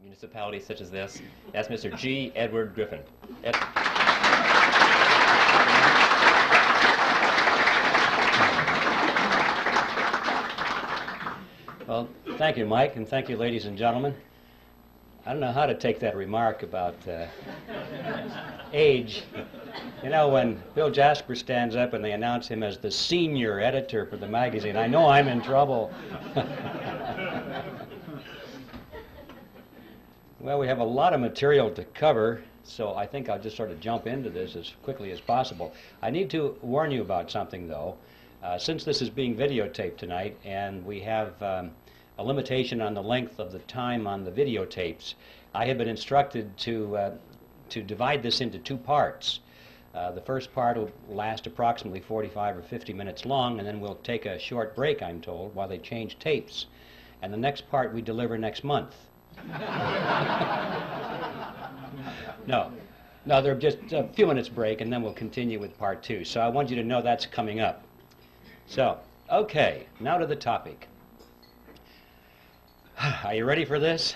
municipality such as this. That's Mr. G. Edward Griffin. Well, thank you, Mike, and thank you, ladies and gentlemen. I don't know how to take that remark about age. You know, when Bill Jasper stands up and they announce him as the senior editor for the magazine, I know I'm in trouble. Well, we have a lot of material to cover, so I think I'll just sort of jump into this as quickly as possible. I need to warn you about something, though. Since this is being videotaped tonight, and we have a limitation on the length of the time on the videotapes, I have been instructed to divide this into two parts. The first part will last approximately 45 or 50 minutes long, and then we'll take a short break, I'm told, while they change tapes. And the next part we deliver next month. No, there'll just a few minutes break, and then we'll continue with part two. So I want you to know that's coming up. So, okay, now to the topic. Are you ready for this?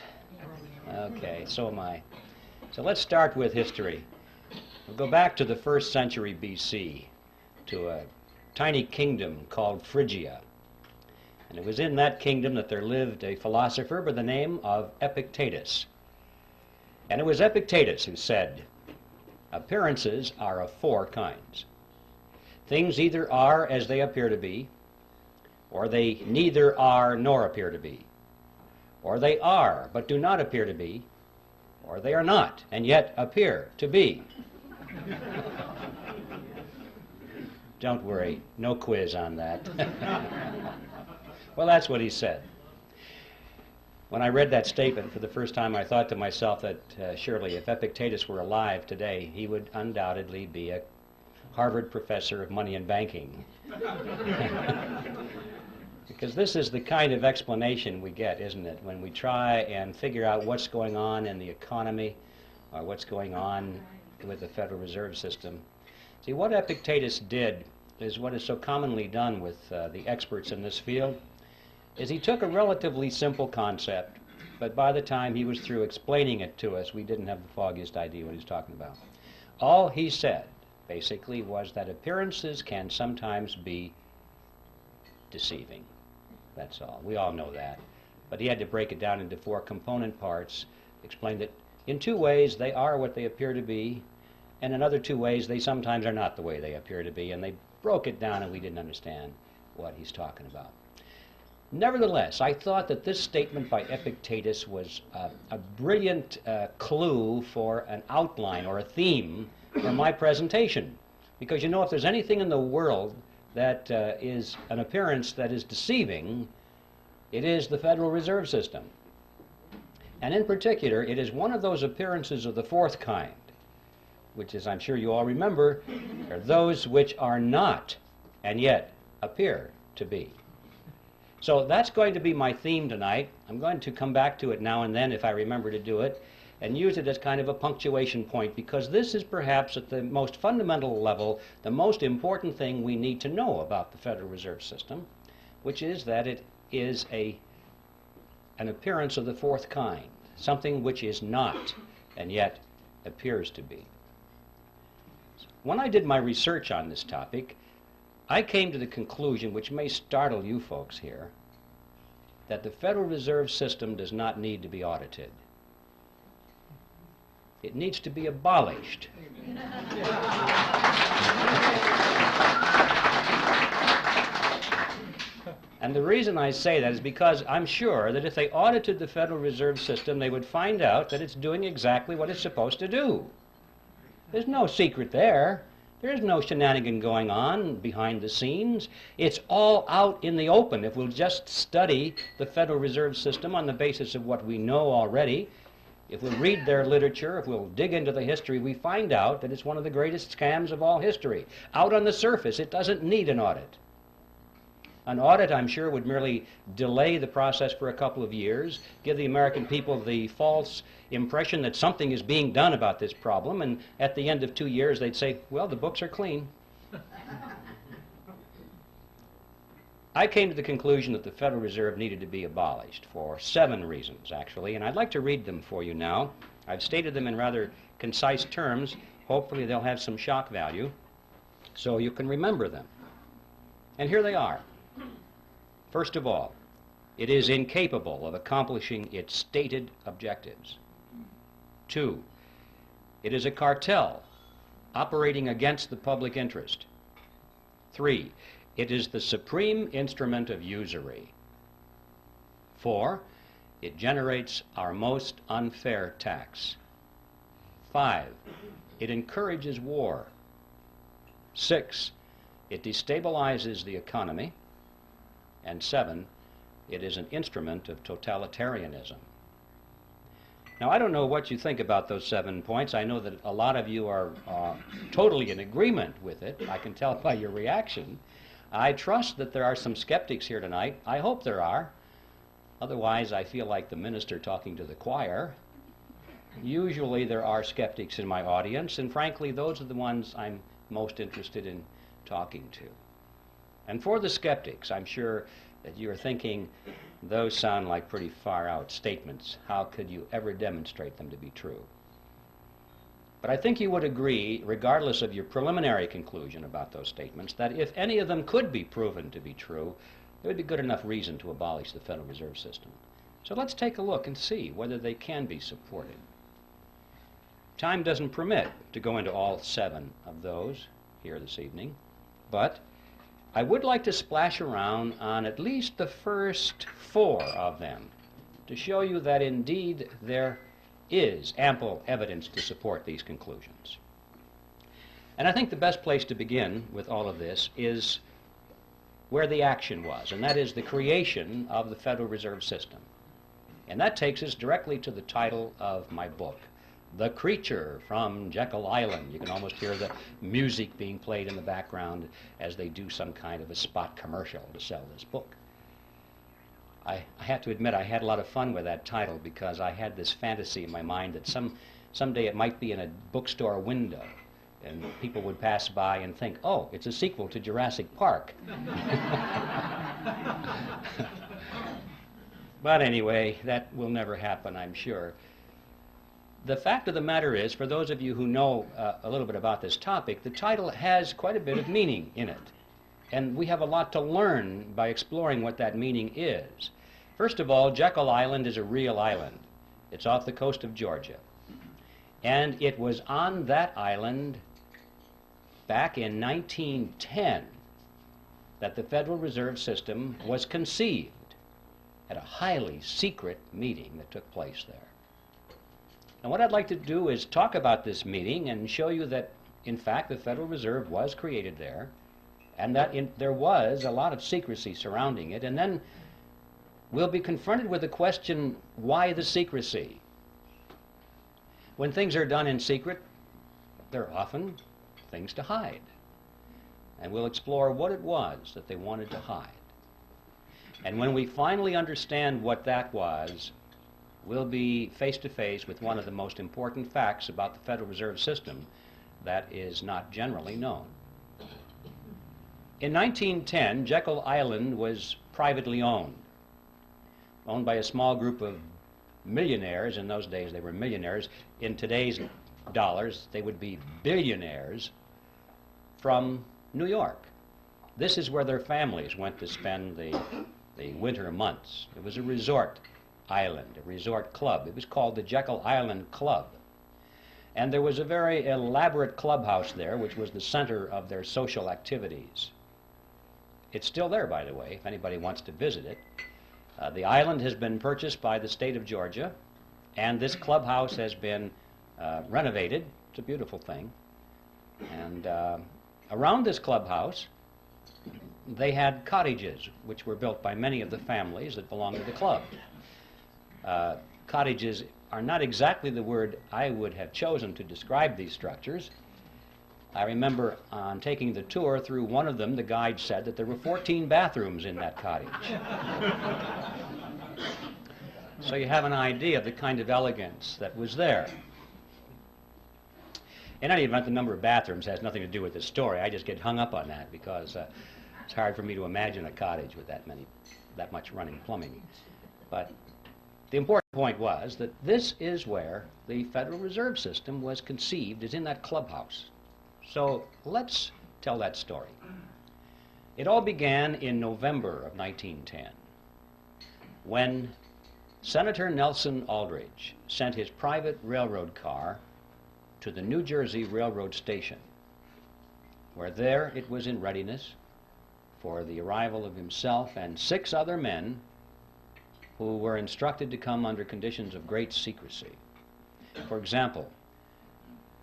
Okay, so am I. So let's start with history. We'll go back to the 1st century BC, to a tiny kingdom called Phrygia. And it was in that kingdom that there lived a philosopher by the name of Epictetus. And it was Epictetus who said, "Appearances are of four kinds. Things either are as they appear to be, or they neither are nor appear to be, or they are but do not appear to be, or they are not and yet appear to be." Don't worry, no quiz on that. Well, that's what he said. When I read that statement for the first time, I thought to myself that surely if Epictetus were alive today, he would undoubtedly be a Harvard professor of money and banking. Because this is the kind of explanation we get, isn't it, when we try and figure out what's going on in the economy or what's going on with the Federal Reserve System. See, what Epictetus did is what is so commonly done with the experts in this field, is he took a relatively simple concept, but by the time he was through explaining it to us, we didn't have the foggiest idea what he was talking about. All he said, basically, was that appearances can sometimes be deceiving. That's all. We all know that. But he had to break it down into four component parts, explain that in two ways they are what they appear to be, and in other two ways they sometimes are not the way they appear to be, and they broke it down and we didn't understand what he's talking about. Nevertheless, I thought that this statement by Epictetus was a brilliant clue for an outline or a theme for my presentation. Because you know, if there's anything in the world that is an appearance that is deceiving, it is the Federal Reserve System. And in particular, it is one of those appearances of the fourth kind, which, as I'm sure you all remember, are those which are not and yet appear to be. So that's going to be my theme tonight. I'm going to come back to it now and then if I remember to do it, and use it as kind of a punctuation point, because this is perhaps at the most fundamental level the most important thing we need to know about the Federal Reserve System, which is that it is an appearance of the fourth kind, something which is not and yet appears to be. When I did my research on this topic, I came to the conclusion, which may startle you folks here, that the Federal Reserve System does not need to be audited. It needs to be abolished. And the reason I say that is because I'm sure that if they audited the Federal Reserve System, they would find out that it's doing exactly what it's supposed to do. There's no secret there. There's no shenanigan going on behind the scenes. It's all out in the open. If we'll just study the Federal Reserve System on the basis of what we know already, if we'll read their literature, if we'll dig into the history, we find out that it's one of the greatest scams of all history. Out on the surface, it doesn't need an audit. An audit, I'm sure, would merely delay the process for a couple of years, give the American people the false impression that something is being done about this problem, and at the end of 2 years they'd say, well, the books are clean. I came to the conclusion that the Federal Reserve needed to be abolished for 7 reasons, actually, and I'd like to read them for you now. I've stated them in rather concise terms. Hopefully they'll have some shock value so you can remember them. And here they are. First of all, it is incapable of accomplishing its stated objectives. 2, it is a cartel operating against the public interest. 3, it is the supreme instrument of usury. 4, it generates our most unfair tax. 5, it encourages war. 6, it destabilizes the economy. And 7, it is an instrument of totalitarianism. Now, I don't know what you think about those 7 points. I know that a lot of you are totally in agreement with it. I can tell by your reaction. I trust that there are some skeptics here tonight. I hope there are. Otherwise, I feel like the minister talking to the choir. Usually there are skeptics in my audience, and frankly, those are the ones I'm most interested in talking to. And for the skeptics, I'm sure that you're thinking, those sound like pretty far-out statements. How could you ever demonstrate them to be true? But I think you would agree, regardless of your preliminary conclusion about those statements, that if any of them could be proven to be true, there would be good enough reason to abolish the Federal Reserve System. So let's take a look and see whether they can be supported. Time doesn't permit to go into all 7 of those here this evening, but I would like to splash around on at least the first 4 of them to show you that indeed there is ample evidence to support these conclusions. And I think the best place to begin with all of this is where the action was, and that is the creation of the Federal Reserve System. And that takes us directly to the title of my book, The Creature from Jekyll Island. You can almost hear the music being played in the background as they do some kind of a spot commercial to sell this book. I have to admit I had a lot of fun with that title because I had this fantasy in my mind that someday it might be in a bookstore window and people would pass by and think, oh, it's a sequel to Jurassic Park. But anyway, that will never happen, I'm sure. The fact of the matter is, for those of you who know a little bit about this topic, the title has quite a bit of meaning in it. And we have a lot to learn by exploring what that meaning is. First of all, Jekyll Island is a real island. It's off the coast of Georgia. And it was on that island back in 1910 that the Federal Reserve System was conceived at a highly secret meeting that took place there. And what I'd like to do is talk about this meeting and show you that, in fact, the Federal Reserve was created there, and that there was a lot of secrecy surrounding it. And then we'll be confronted with the question, why the secrecy? When things are done in secret, there are often things to hide. And we'll explore what it was that they wanted to hide. And when we finally understand what that was, we'll be face to face with one of the most important facts about the Federal Reserve System that is not generally known. In 1910, Jekyll Island was privately owned by a small group of millionaires. In those days, they were millionaires. In today's dollars, they would be billionaires from New York. This is where their families went to spend the winter months. It was a resort island, a resort club. It was called the Jekyll Island Club. And there was a very elaborate clubhouse there, which was the center of their social activities. It's still there, by the way, if anybody wants to visit it. The island has been purchased by the state of Georgia, and this clubhouse has been renovated. It's a beautiful thing. And around this clubhouse, they had cottages, which were built by many of the families that belonged to the club. Cottages are not exactly the word I would have chosen to describe these structures. I remember on taking the tour through one of them, the guide said that there were 14 bathrooms in that cottage. So you have an idea of the kind of elegance that was there. In any event, the number of bathrooms has nothing to do with the story. I just get hung up on that because It's hard for me to imagine a cottage with that much running plumbing. But the important point was that this is where the Federal Reserve System was conceived, is in that clubhouse. So let's tell that story. It all began in November of 1910, when Senator Nelson Aldrich sent his private railroad car to the New Jersey Railroad Station, where there it was in readiness for the arrival of himself and 6 other men who were instructed to come under conditions of great secrecy. For example,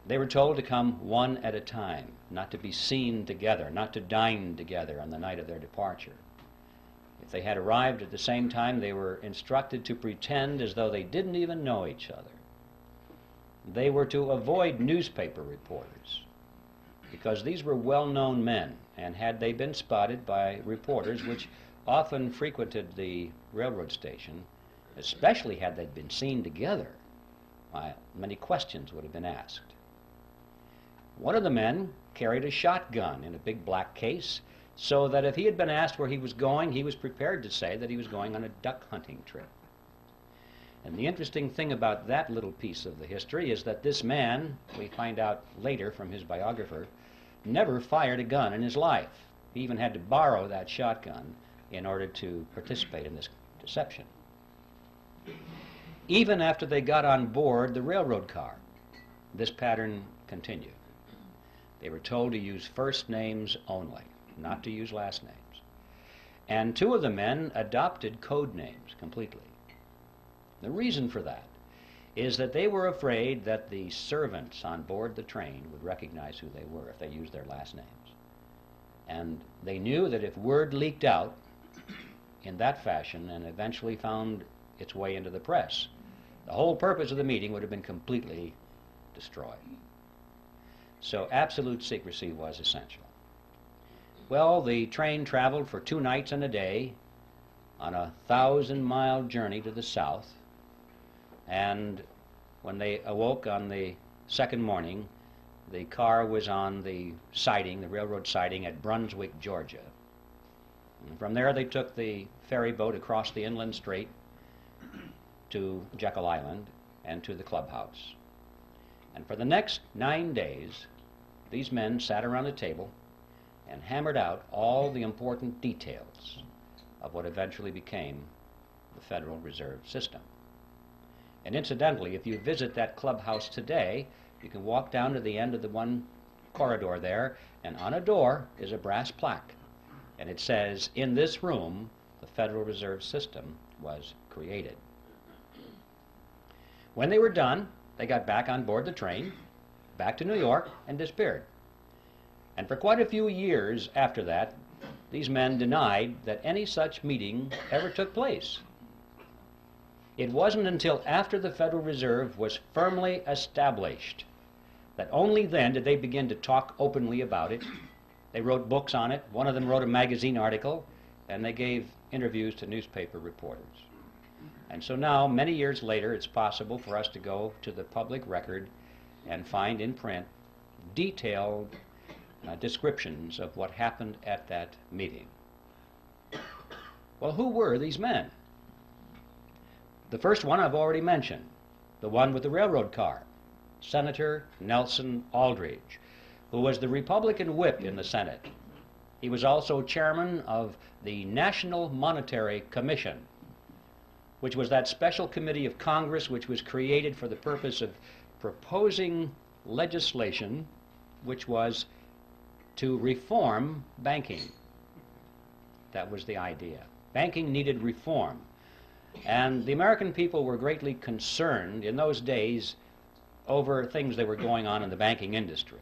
they were told to come one at a time, not to be seen together, not to dine together on the night of their departure. If they had arrived at the same time, they were instructed to pretend as though they didn't even know each other. They were to avoid newspaper reporters, because these were well-known men, and had they been spotted by reporters, which often frequented the railroad station, especially had they been seen together, many questions would have been asked. One of the men carried a shotgun in a big black case, so that if he had been asked where he was going, he was prepared to say that he was going on a duck hunting trip. And the interesting thing about that little piece of the history is that this man, we find out later from his biographer, never fired a gun in his life. He even had to borrow that shotgun in order to participate in this deception. Even after they got on board the railroad car, this pattern continued. They were told to use first names only, not to use last names. And 2 of the men adopted code names completely. The reason for that is that they were afraid that the servants on board the train would recognize who they were if they used their last names. And they knew that if word leaked out in that fashion and eventually found its way into the press, the whole purpose of the meeting would have been completely destroyed. So absolute secrecy was essential. Well, the train traveled for 2 nights and a day on a 1,000-mile journey to the south, and when they awoke on the second morning, the car was on the siding, the railroad siding at Brunswick, Georgia. And from there they took the ferry boat across the inland strait to Jekyll Island and to the clubhouse. And for the next 9 days, these men sat around a table and hammered out all the important details of what eventually became the Federal Reserve System. And incidentally, if you visit that clubhouse today, you can walk down to the end of the one corridor there, and on a door is a brass plaque. And it says, "In this room, the Federal Reserve System was created." When they were done, they got back on board the train, back to New York, and disappeared. And for quite a few years after that, these men denied that any such meeting ever took place. It wasn't until after the Federal Reserve was firmly established that only then did they begin to talk openly about it. They wrote books on it. One of them wrote a magazine article, and they gave interviews to newspaper reporters. And so now, many years later, it's possible for us to go to the public record and find in print detailed descriptions of what happened at that meeting. Well, who were these men? The first one I've already mentioned, the one with the railroad car, Senator Nelson Aldrich, who was the Republican whip in the Senate. He was also chairman of the National Monetary Commission, which was that special committee of Congress which was created for the purpose of proposing legislation which was to reform banking. That was the idea. Banking needed reform. And the American people were greatly concerned in those days over things that were going on in the banking industry.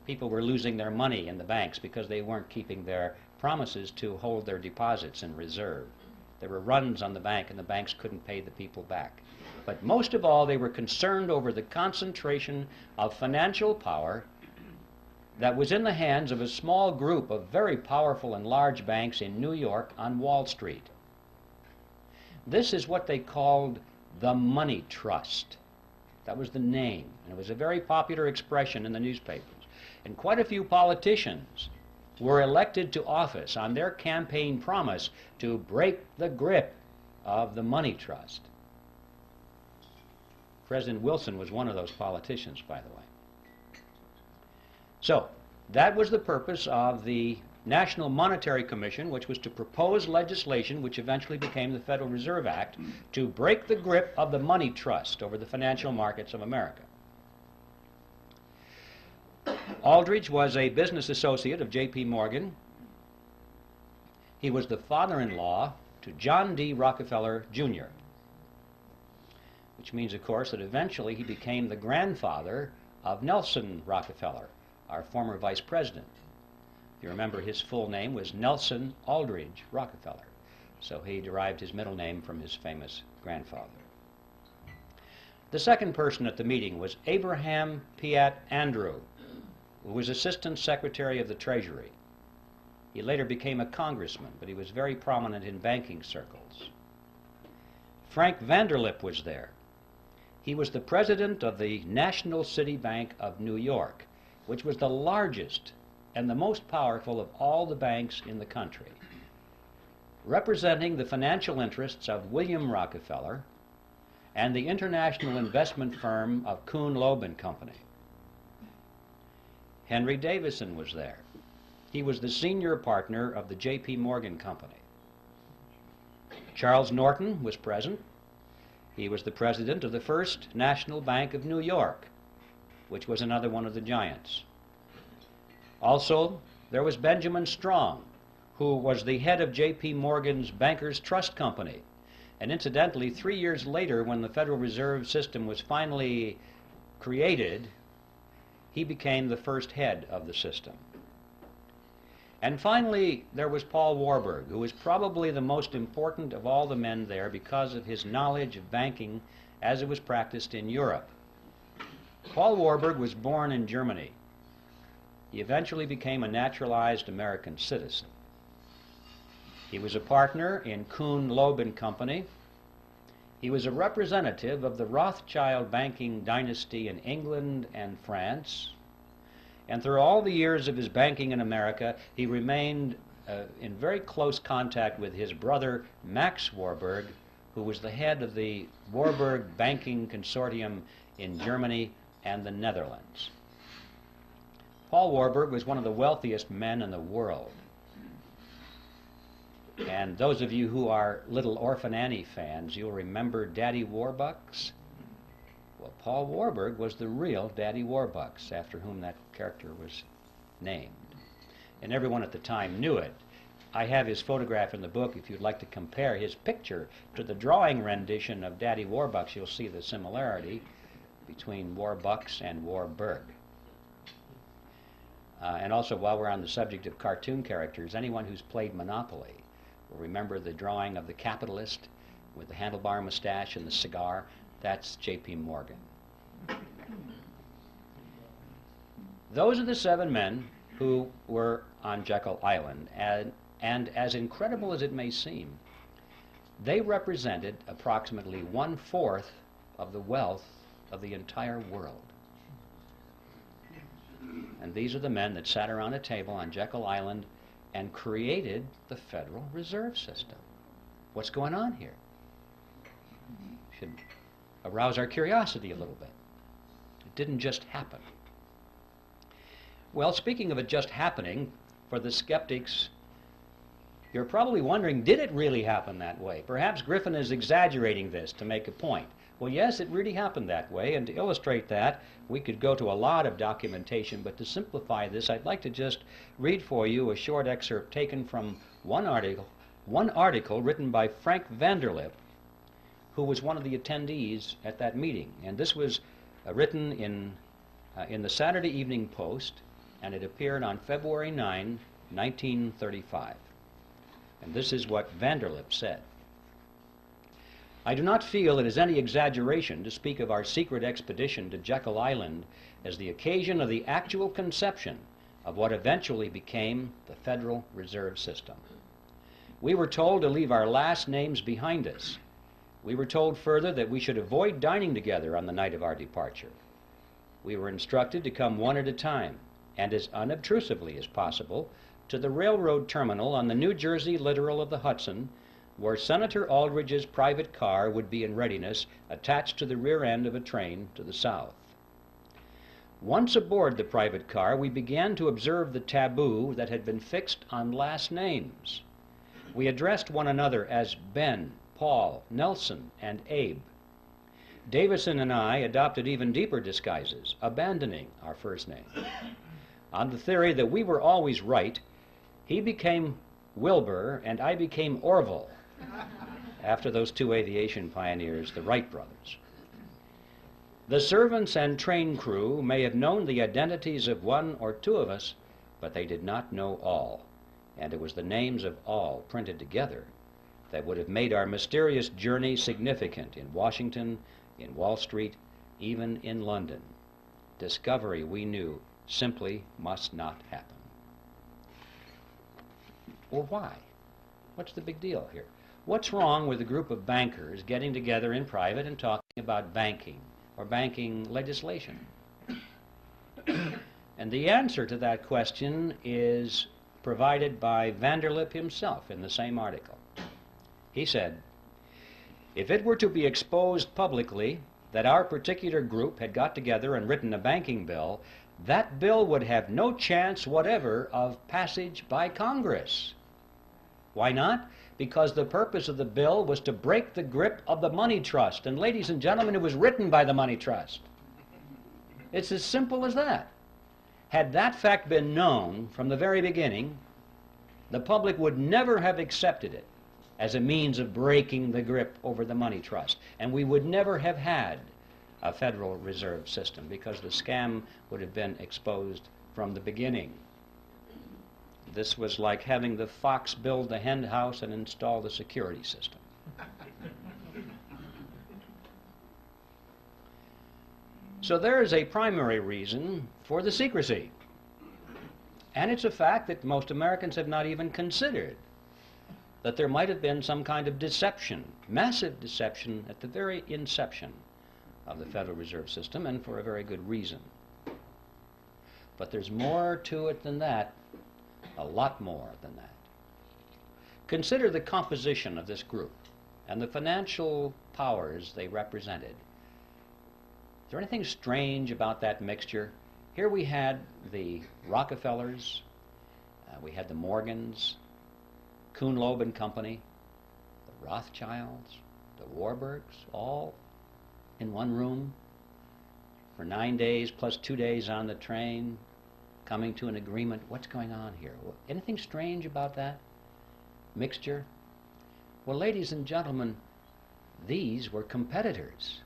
People were losing their money in the banks because they weren't keeping their promises to hold their deposits in reserve. There were runs on the bank, and the banks couldn't pay the people back. But most of all, they were concerned over the concentration of financial power that was in the hands of a small group of very powerful and large banks in New York on Wall Street. This is what they called the money trust. That was the name, and it was a very popular expression in the newspapers. And quite a few politicians were elected to office on their campaign promise to break the grip of the money trust. President Wilson was one of those politicians, by the way. So, that was the purpose of the National Monetary Commission, which was to propose legislation which eventually became the Federal Reserve Act to break the grip of the money trust over the financial markets of America. Aldrich was a business associate of J.P. Morgan. He was the father-in-law to John D. Rockefeller, Jr., which means, of course, that eventually he became the grandfather of Nelson Rockefeller, our former vice president. You remember his full name was Nelson Aldrich Rockefeller, so he derived his middle name from his famous grandfather. The second person at the meeting was Abraham Piatt Andrew, who was Assistant Secretary of the Treasury. He later became a congressman, but he was very prominent in banking circles. Frank Vanderlip was there. He was the president of the National City Bank of New York, which was the largest and the most powerful of all the banks in the country, representing the financial interests of William Rockefeller and the international investment firm of Kuhn, Loeb and Company. Henry Davison was there. He was the senior partner of the J.P. Morgan Company. Charles Norton was present. He was the president of the First National Bank of New York, which was another one of the giants. Also, there was Benjamin Strong, who was the head of J.P. Morgan's Bankers Trust Company. And incidentally, 3 years later, when the Federal Reserve System was finally created, he became the first head of the system. And finally, there was Paul Warburg, who was probably the most important of all the men there because of his knowledge of banking as it was practiced in Europe. Paul Warburg was born in Germany. He eventually became a naturalized American citizen. He was a partner in Kuhn, Loeb and Company. He was a representative of the Rothschild banking dynasty in England and France. And through all the years of his banking in America, he remained in very close contact with his brother, Max Warburg, who was the head of the Warburg Banking Consortium in Germany and the Netherlands. Paul Warburg was one of the wealthiest men in the world. And those of you who are Little Orphan Annie fans, you'll remember Daddy Warbucks. Well, Paul Warburg was the real Daddy Warbucks, after whom that character was named. And everyone at the time knew it. I have his photograph in the book. If you'd like to compare his picture to the drawing rendition of Daddy Warbucks, you'll see the similarity between Warbucks and Warburg. And also, while we're on the subject of cartoon characters, anyone who's played Monopoly will remember the drawing of the capitalist with the handlebar mustache and the cigar. That's J.P. Morgan. Those are the 7 men who were on Jekyll Island, and as incredible as it may seem, they represented approximately 1/4 of the wealth of the entire world. And these are the men that sat around a table on Jekyll Island and created the Federal Reserve System. What's going on here? Should arouse our curiosity a little bit. It didn't just happen. Well, speaking of it just happening, for the skeptics, you're probably wondering, did it really happen that way? Perhaps Griffin is exaggerating this to make a point. Well, yes, it really happened that way, and to illustrate that, we could go to a lot of documentation, but to simplify this, I'd like to just read for you a short excerpt taken from one article written by Frank Vanderlip, who was one of the attendees at that meeting. And this was written in the Saturday Evening Post, and it appeared on February 9, 1935. And this is what Vanderlip said. I do not feel it is any exaggeration to speak of our secret expedition to Jekyll Island as the occasion of the actual conception of what eventually became the Federal Reserve System. We were told to leave our last names behind us. We were told further that we should avoid dining together on the night of our departure. We were instructed to come one at a time, and as unobtrusively as possible, to the railroad terminal on the New Jersey littoral of the Hudson, where Senator Aldrich's private car would be in readiness, attached to the rear end of a train to the south. Once aboard the private car, we began to observe the taboo that had been fixed on last names. We addressed one another as Ben, Paul, Nelson, and Abe. Davison and I adopted even deeper disguises, abandoning our first name. On the theory that we were always right, he became Wilbur and I became Orville, after those two aviation pioneers, the Wright brothers. The servants and train crew may have known the identities of one or two of us, but they did not know all, and it was the names of all printed together that would have made our mysterious journey significant in Washington, in Wall Street, even in London. Discovery, we knew, simply must not happen. Well, why? What's the big deal here? What's wrong with a group of bankers getting together in private and talking about banking or banking legislation? And the answer to that question is provided by Vanderlip himself in the same article. He said, "If it were to be exposed publicly that our particular group had got together and written a banking bill, that bill would have no chance whatever of passage by Congress." Why not? Because the purpose of the bill was to break the grip of the money trust. And ladies and gentlemen, it was written by the money trust. It's as simple as that. Had that fact been known from the very beginning, the public would never have accepted it as a means of breaking the grip over the money trust. And we would never have had a Federal Reserve System because the scam would have been exposed from the beginning. This was like having the fox build the hen house and install the security system. So there is a primary reason for the secrecy. And it's a fact that most Americans have not even considered, that there might have been some kind of deception, massive deception at the very inception of the Federal Reserve System, and for a very good reason. But there's more to it than that. A lot more than that. Consider the composition of this group and the financial powers they represented. Is there anything strange about that mixture? Here we had the Rockefellers, we had the Morgans, Kuhn, Loeb and Company, the Rothschilds, the Warburgs, all in one room for 9 days plus 2 days on the train, coming to an agreement. What's going on here? Anything strange about that mixture? Well, ladies and gentlemen, these were competitors.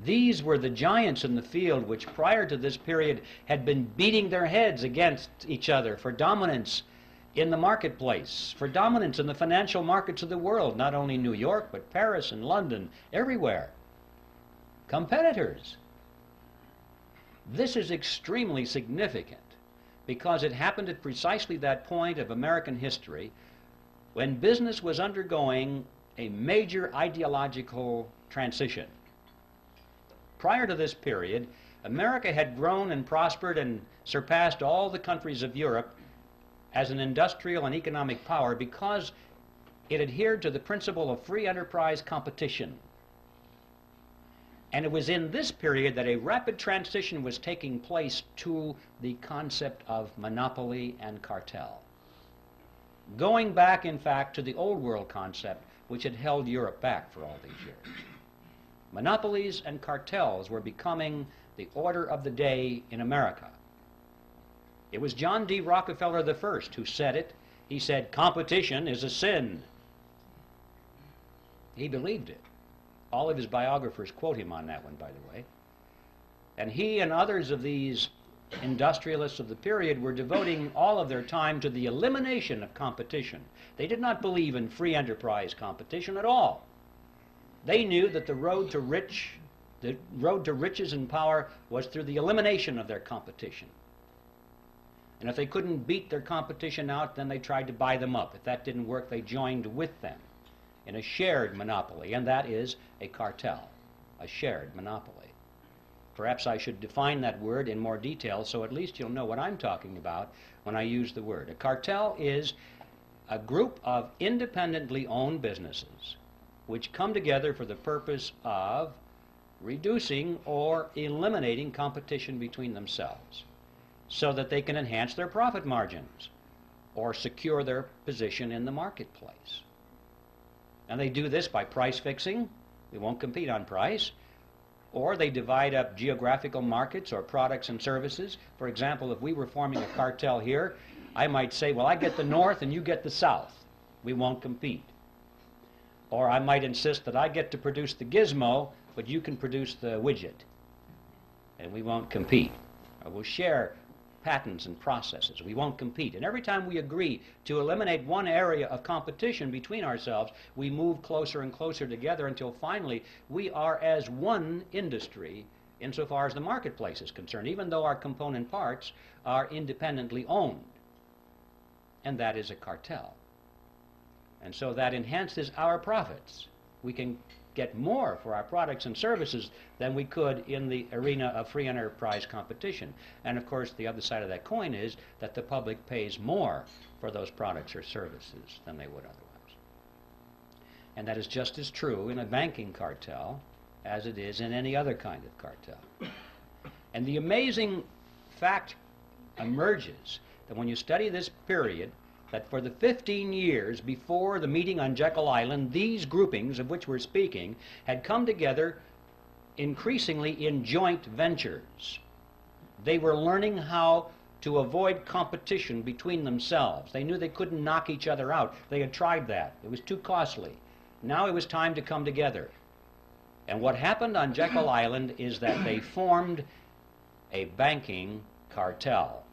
These were the giants in the field which prior to this period had been beating their heads against each other for dominance in the marketplace, for dominance in the financial markets of the world, not only New York, but Paris and London, everywhere. Competitors. This is extremely significant because it happened at precisely that point of American history when business was undergoing a major ideological transition. Prior to this period, America had grown and prospered and surpassed all the countries of Europe as an industrial and economic power because it adhered to the principle of free enterprise competition. And it was in this period that a rapid transition was taking place to the concept of monopoly and cartel. Going back, in fact, to the old world concept which had held Europe back for all these years. Monopolies and cartels were becoming the order of the day in America. It was John D. Rockefeller I who said it. He said, "Competition is a sin." He believed it. All of his biographers quote him on that one, by the way. And he and others of these industrialists of the period were devoting all of their time to the elimination of competition. They did not believe in free enterprise competition at all. They knew that the road to riches and power was through the elimination of their competition. And if they couldn't beat their competition out, then they tried to buy them up. If that didn't work, they joined with them in a shared monopoly, and that is a cartel, a shared monopoly. Perhaps I should define that word in more detail so at least you'll know what I'm talking about when I use the word. A cartel is a group of independently owned businesses which come together for the purpose of reducing or eliminating competition between themselves so that they can enhance their profit margins or secure their position in the marketplace. And they do this by price fixing. We won't compete on price. Or they divide up geographical markets or products and services. For example, if we were forming a cartel here, I might say, well, I get the north and you get the south. We won't compete. Or I might insist that I get to produce the gizmo, but you can produce the widget. And we won't compete. Or we'll share patents and processes. We won't compete. And every time we agree to eliminate one area of competition between ourselves, we move closer and closer together until finally we are as one industry insofar as the marketplace is concerned, even though our component parts are independently owned. And that is a cartel. And so that enhances our profits. We can get more for our products and services than we could in the arena of free enterprise competition. And of course, the other side of that coin is that the public pays more for those products or services than they would otherwise. And that is just as true in a banking cartel as it is in any other kind of cartel. And the amazing fact emerges that when you study this period, that for the 15 years before the meeting on Jekyll Island, these groupings of which we're speaking had come together increasingly in joint ventures. They were learning how to avoid competition between themselves. They knew they couldn't knock each other out. They had tried that. It was too costly. Now it was time to come together. And what happened on Jekyll Island is that they formed a banking cartel,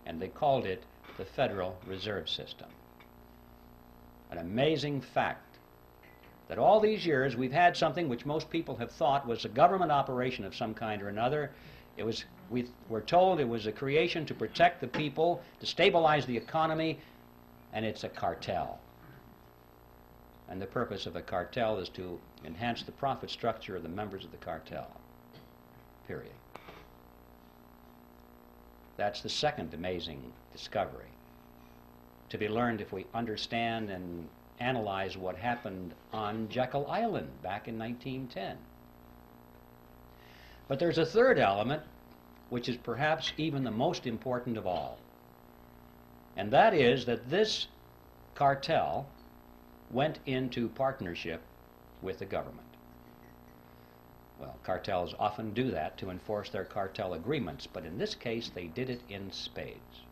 and they called it the Federal Reserve System. An amazing fact that all these years we've had something which most people have thought was a government operation of some kind or another. We were told it was a creation to protect the people, to stabilize the economy, and it's a cartel. And the purpose of a cartel is to enhance the profit structure of the members of the cartel. Period. That's the second amazing discovery, to be learned if we understand and analyze what happened on Jekyll Island back in 1910. But there's a third element, which is perhaps even the most important of all. And that is that this cartel went into partnership with the government. Well, cartels often do that to enforce their cartel agreements, but in this case they did it in spades.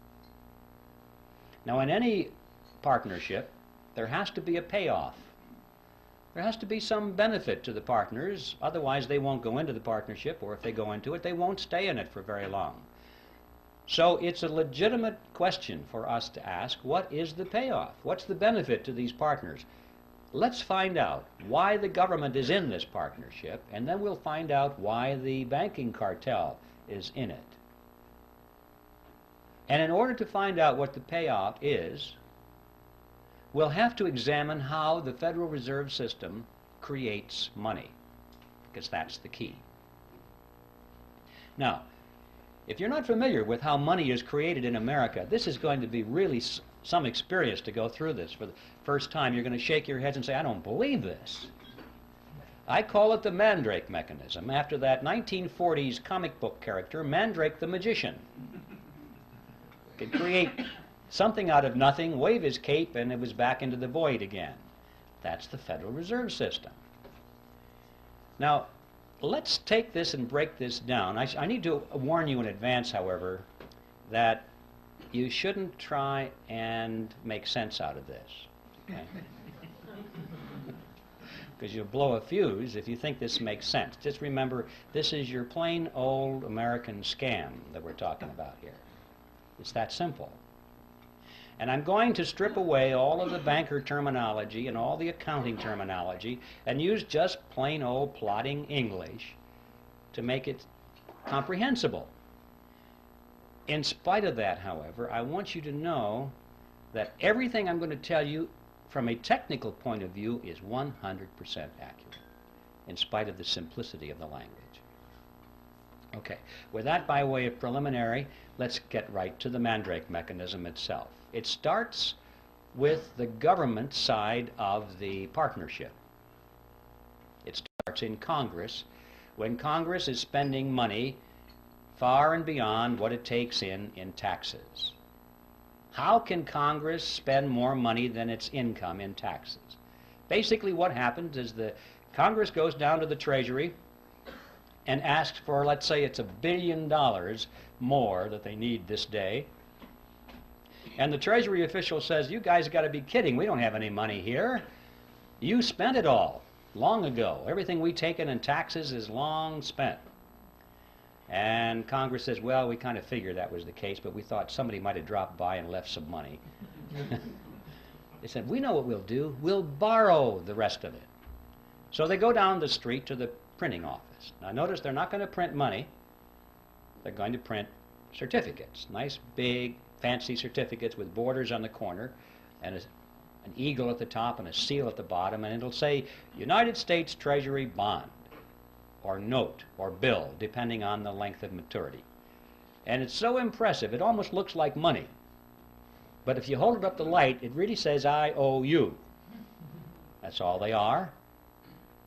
Now, in any partnership, there has to be a payoff. There has to be some benefit to the partners, otherwise they won't go into the partnership, or if they go into it, they won't stay in it for very long. So it's a legitimate question for us to ask, what is the payoff? What's the benefit to these partners? Let's find out why the government is in this partnership, and then we'll find out why the banking cartel is in it. And in order to find out what the payoff is, we'll have to examine how the Federal Reserve System creates money, because that's the key. Now, if you're not familiar with how money is created in America, this is going to be really some experience to go through this for the first time. You're going to shake your heads and say, I don't believe this. I call it the Mandrake mechanism, after that 1940s comic book character, Mandrake the Magician. Could create something out of nothing, wave his cape, and it was back into the void again. That's the Federal Reserve System. Now, let's take this and break this down. I need to warn you in advance, however, that you shouldn't try and make sense out of this. Okay? Because you'll blow a fuse if you think this makes sense. Just remember, this is your plain old American scam that we're talking about here. It's that simple. And I'm going to strip away all of the banker terminology and all the accounting terminology and use just plain old plodding English to make it comprehensible. In spite of that, however, I want you to know that everything I'm going to tell you from a technical point of view is 100% accurate, in spite of the simplicity of the language. Okay, with that by way of preliminary, let's get right to the Mandrake mechanism itself. It starts with the government side of the partnership. It starts in Congress, when Congress is spending money far and beyond what it takes in taxes. How can Congress spend more money than its income in taxes? Basically what happens is the Congress goes down to the Treasury and asks for, let's say it's $1 billion more that they need this day. And the Treasury official says, you guys got to be kidding, we don't have any money here. You spent it all long ago. Everything we taken in taxes is long spent. And Congress says, well, we kind of figured that was the case, but we thought somebody might have dropped by and left some money. They said, we know what we'll do. We'll borrow the rest of it. So they go down the street to the printing office. Now notice they're not going to print money. They're going to print certificates. Nice, big, fancy certificates with borders on the corner and an eagle at the top and a seal at the bottom, and it'll say United States Treasury bond or note or bill, depending on the length of maturity. And it's so impressive, it almost looks like money. But if you hold it up to light, it really says I owe you. That's all they are.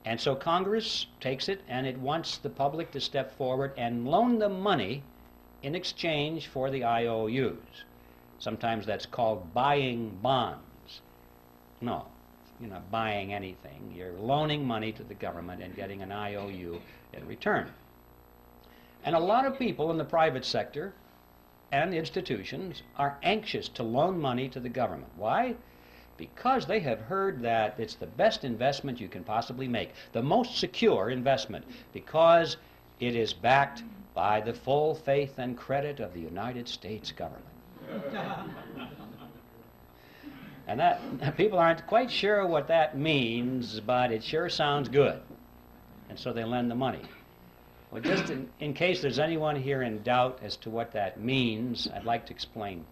And so Congress takes it and it wants the public to step forward and loan them money in exchange for the IOUs. Sometimes that's called buying bonds. No, you're not buying anything. You're loaning money to the government and getting an IOU in return. And a lot of people in the private sector and institutions are anxious to loan money to the government. Why? Because they have heard that it's the best investment you can possibly make, the most secure investment, because it is backed by the full faith and credit of the United States government. And that people aren't quite sure what that means, but it sure sounds good. And so they lend the money. Well, just in case there's anyone here in doubt as to what that means, I'd like to explain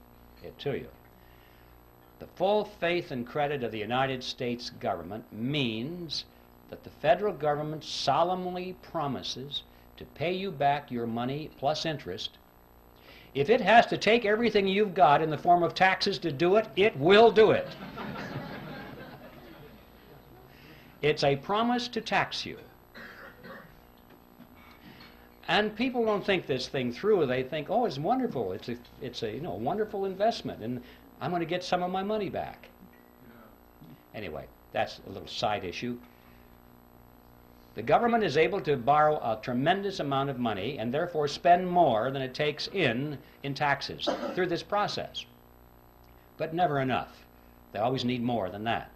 it to you. The full faith and credit of the United States government means that the federal government solemnly promises to pay you back your money plus interest. If it has to take everything you've got in the form of taxes to do it, it will do it. It's a promise to tax you. And people don't think this thing through. They think, oh, it's wonderful. It's a wonderful investment, and I'm going to get some of my money back. Anyway, that's a little side issue. The government is able to borrow a tremendous amount of money and therefore spend more than it takes in taxes through this process. But never enough. They always need more than that.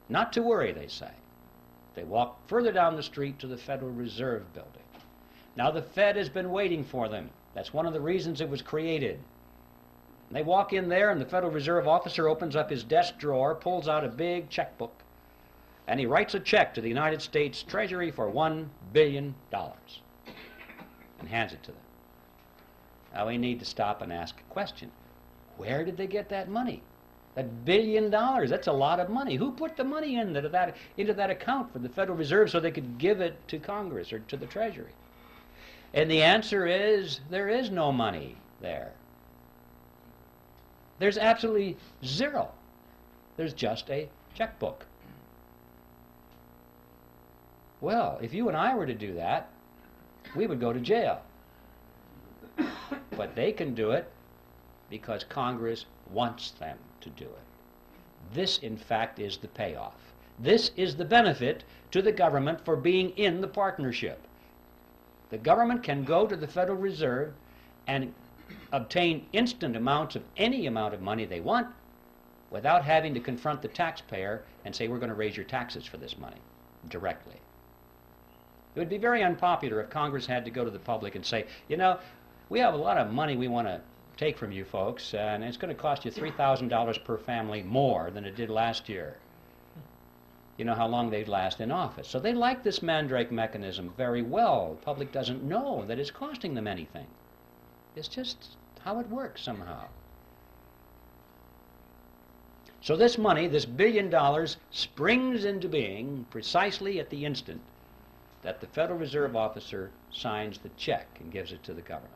Not to worry, they say. They walk further down the street to the Federal Reserve Building. Now the Fed has been waiting for them. That's one of the reasons it was created. They walk in there and the Federal Reserve officer opens up his desk drawer, pulls out a big checkbook, and he writes a check to the United States Treasury for $1 billion and hands it to them. Now we need to stop and ask a question. Where did they get that money? That $1 billion, that's a lot of money. Who put the money into that account for the Federal Reserve so they could give it to Congress or to the Treasury? And the answer is, there is no money there. There's absolutely zero. There's just a checkbook. Well, if you and I were to do that, we would go to jail. But they can do it because Congress wants them to do it. This, in fact, is the payoff. This is the benefit to the government for being in the partnership. The government can go to the Federal Reserve and obtain instant amounts of any amount of money they want without having to confront the taxpayer and say, we're going to raise your taxes for this money directly. It would be very unpopular if Congress had to go to the public and say, you know, we have a lot of money we want to take from you folks, and it's going to cost you $3,000 per family more than it did last year. You know how long they'd last in office. So they like this Mandrake mechanism very well. The public doesn't know that it's costing them anything. It's just how it works somehow. So this money, this $1 billion, springs into being precisely at the instant that the Federal Reserve officer signs the check and gives it to the government.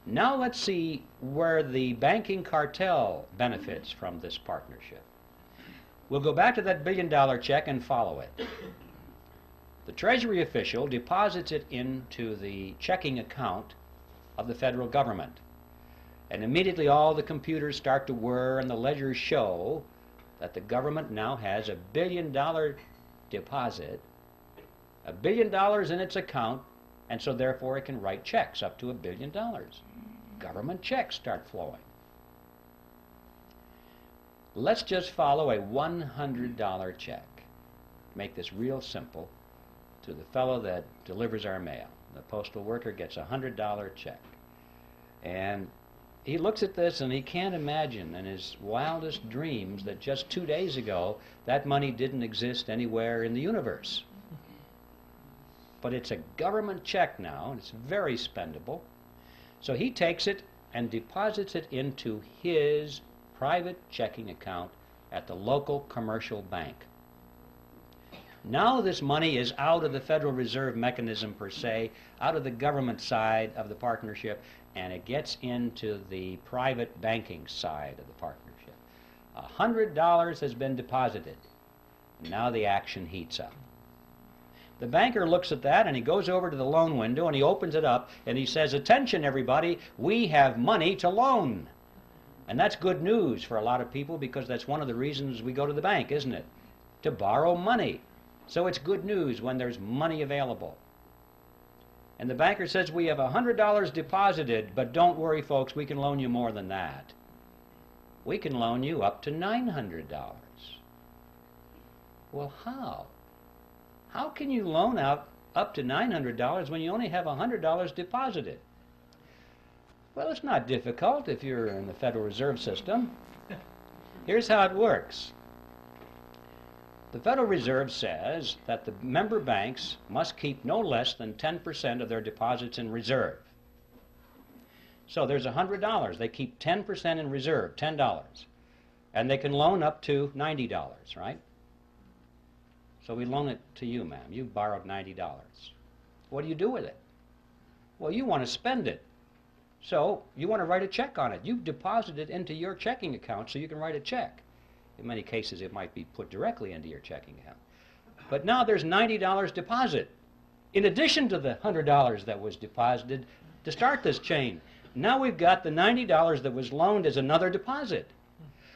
Now let's see where the banking cartel benefits from this partnership. We'll go back to that $1 billion check and follow it. The Treasury official deposits it into the checking account of the federal government. And immediately all the computers start to whir and the ledgers show that the government now has a $1 billion deposit, $1 billion in its account, and so therefore it can write checks up to $1 billion. Government checks start flowing. Let's just follow a $100 check. Make this real simple to the fellow that delivers our mail. The postal worker gets a $100 check. And he looks at this and he can't imagine in his wildest dreams that just 2 days ago that money didn't exist anywhere in the universe. But it's a government check now, and it's very spendable. So he takes it and deposits it into his private checking account at the local commercial bank. Now this money is out of the Federal Reserve mechanism per se, out of the government side of the partnership, and it gets into the private banking side of the partnership. $100 has been deposited. Now the action heats up. The banker looks at that and he goes over to the loan window and he opens it up and he says, "Attention everybody, we have money to loan." And that's good news for a lot of people because that's one of the reasons we go to the bank, isn't it? To borrow money. So it's good news when there's money available. And the banker says, "We have $100 deposited, but don't worry folks, we can loan you more than that. We can loan you up to $900. Well, how? How can you loan out up to $900 when you only have $100 deposited? Well, it's not difficult if you're in the Federal Reserve System. Here's how it works. The Federal Reserve says that the member banks must keep no less than 10% of their deposits in reserve. So there's $100. They keep 10% in reserve, $10. And they can loan up to $90, right? So we loan it to you, ma'am. You borrowed $90. What do you do with it? Well, you want to spend it. So you want to write a check on it. You've deposited it into your checking account so you can write a check. In many cases, it might be put directly into your checking account. But now there's $90 deposit, in addition to the $100 that was deposited to start this chain. Now we've got the $90 that was loaned as another deposit.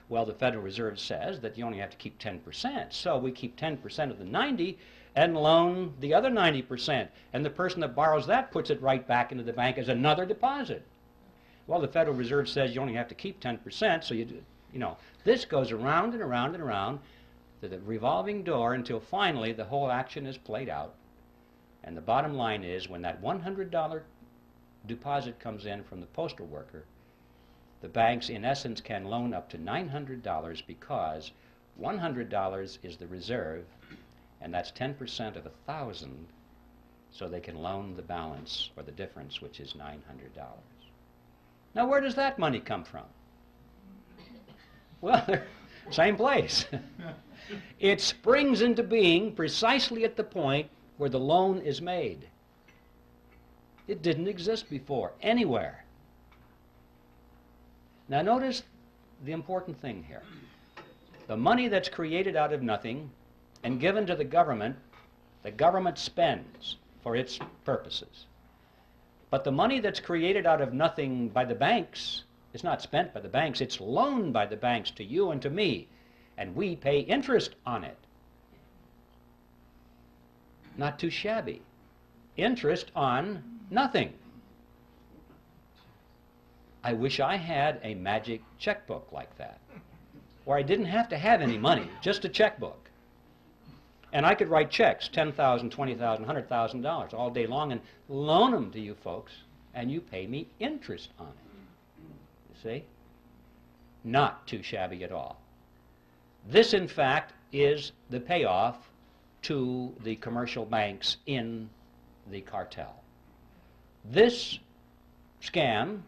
Well, the Federal Reserve says that you only have to keep 10%, so we keep 10% of the 90 and loan the other 90%, and the person that borrows that puts it right back into the bank as another deposit. Well, the Federal Reserve says you only have to keep 10%, so you know, this goes around and around and around to the revolving door until finally the whole action is played out. And the bottom line is when that $100 deposit comes in from the postal worker, the banks in essence can loan up to $900 because $100 is the reserve and that's 10% of 1,000, so they can loan the balance or the difference, which is $900. Now where does that money come from? Well, same place. It springs into being precisely at the point where the loan is made. It didn't exist before, anywhere. Now notice the important thing here. The money that's created out of nothing and given to the government spends for its purposes. But the money that's created out of nothing by the banks is not spent by the banks, it's loaned by the banks to you and to me, and we pay interest on it. Not too shabby. Interest on nothing. I wish I had a magic checkbook like that, where I didn't have to have any money, just a checkbook. And I could write checks, $10,000, $20,000, $100,000 all day long and loan them to you folks, and you pay me interest on it. You see? Not too shabby at all. This, in fact, is the payoff to the commercial banks in the cartel. This scam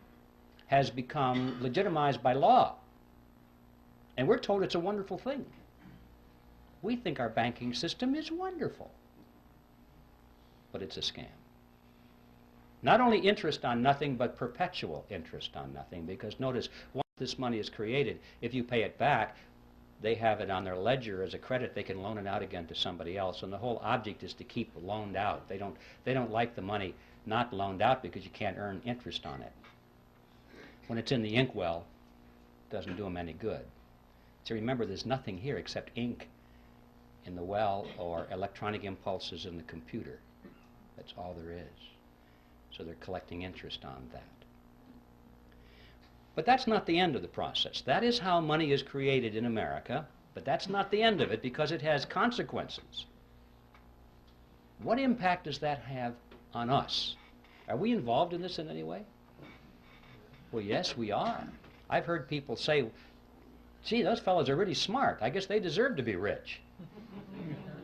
has become legitimized by law, and we're told it's a wonderful thing. We think our banking system is wonderful. but it's a scam. Not only interest on nothing, but perpetual interest on nothing, because notice, once this money is created, if you pay it back, they have it on their ledger as a credit. They can loan it out again to somebody else, and the whole object is to keep loaned out. They don't like the money not loaned out because you can't earn interest on it. When it's in the inkwell, it doesn't do them any good. So remember, there's nothing here except ink in the well or electronic impulses in the computer. That's all there is. So they're collecting interest on that. But that's not the end of the process. That is how money is created in America, but that's not the end of it because it has consequences. What impact does that have on us? Are we involved in this in any way? Well, yes, we are. I've heard people say, gee, those fellows are really smart. I guess they deserve to be rich.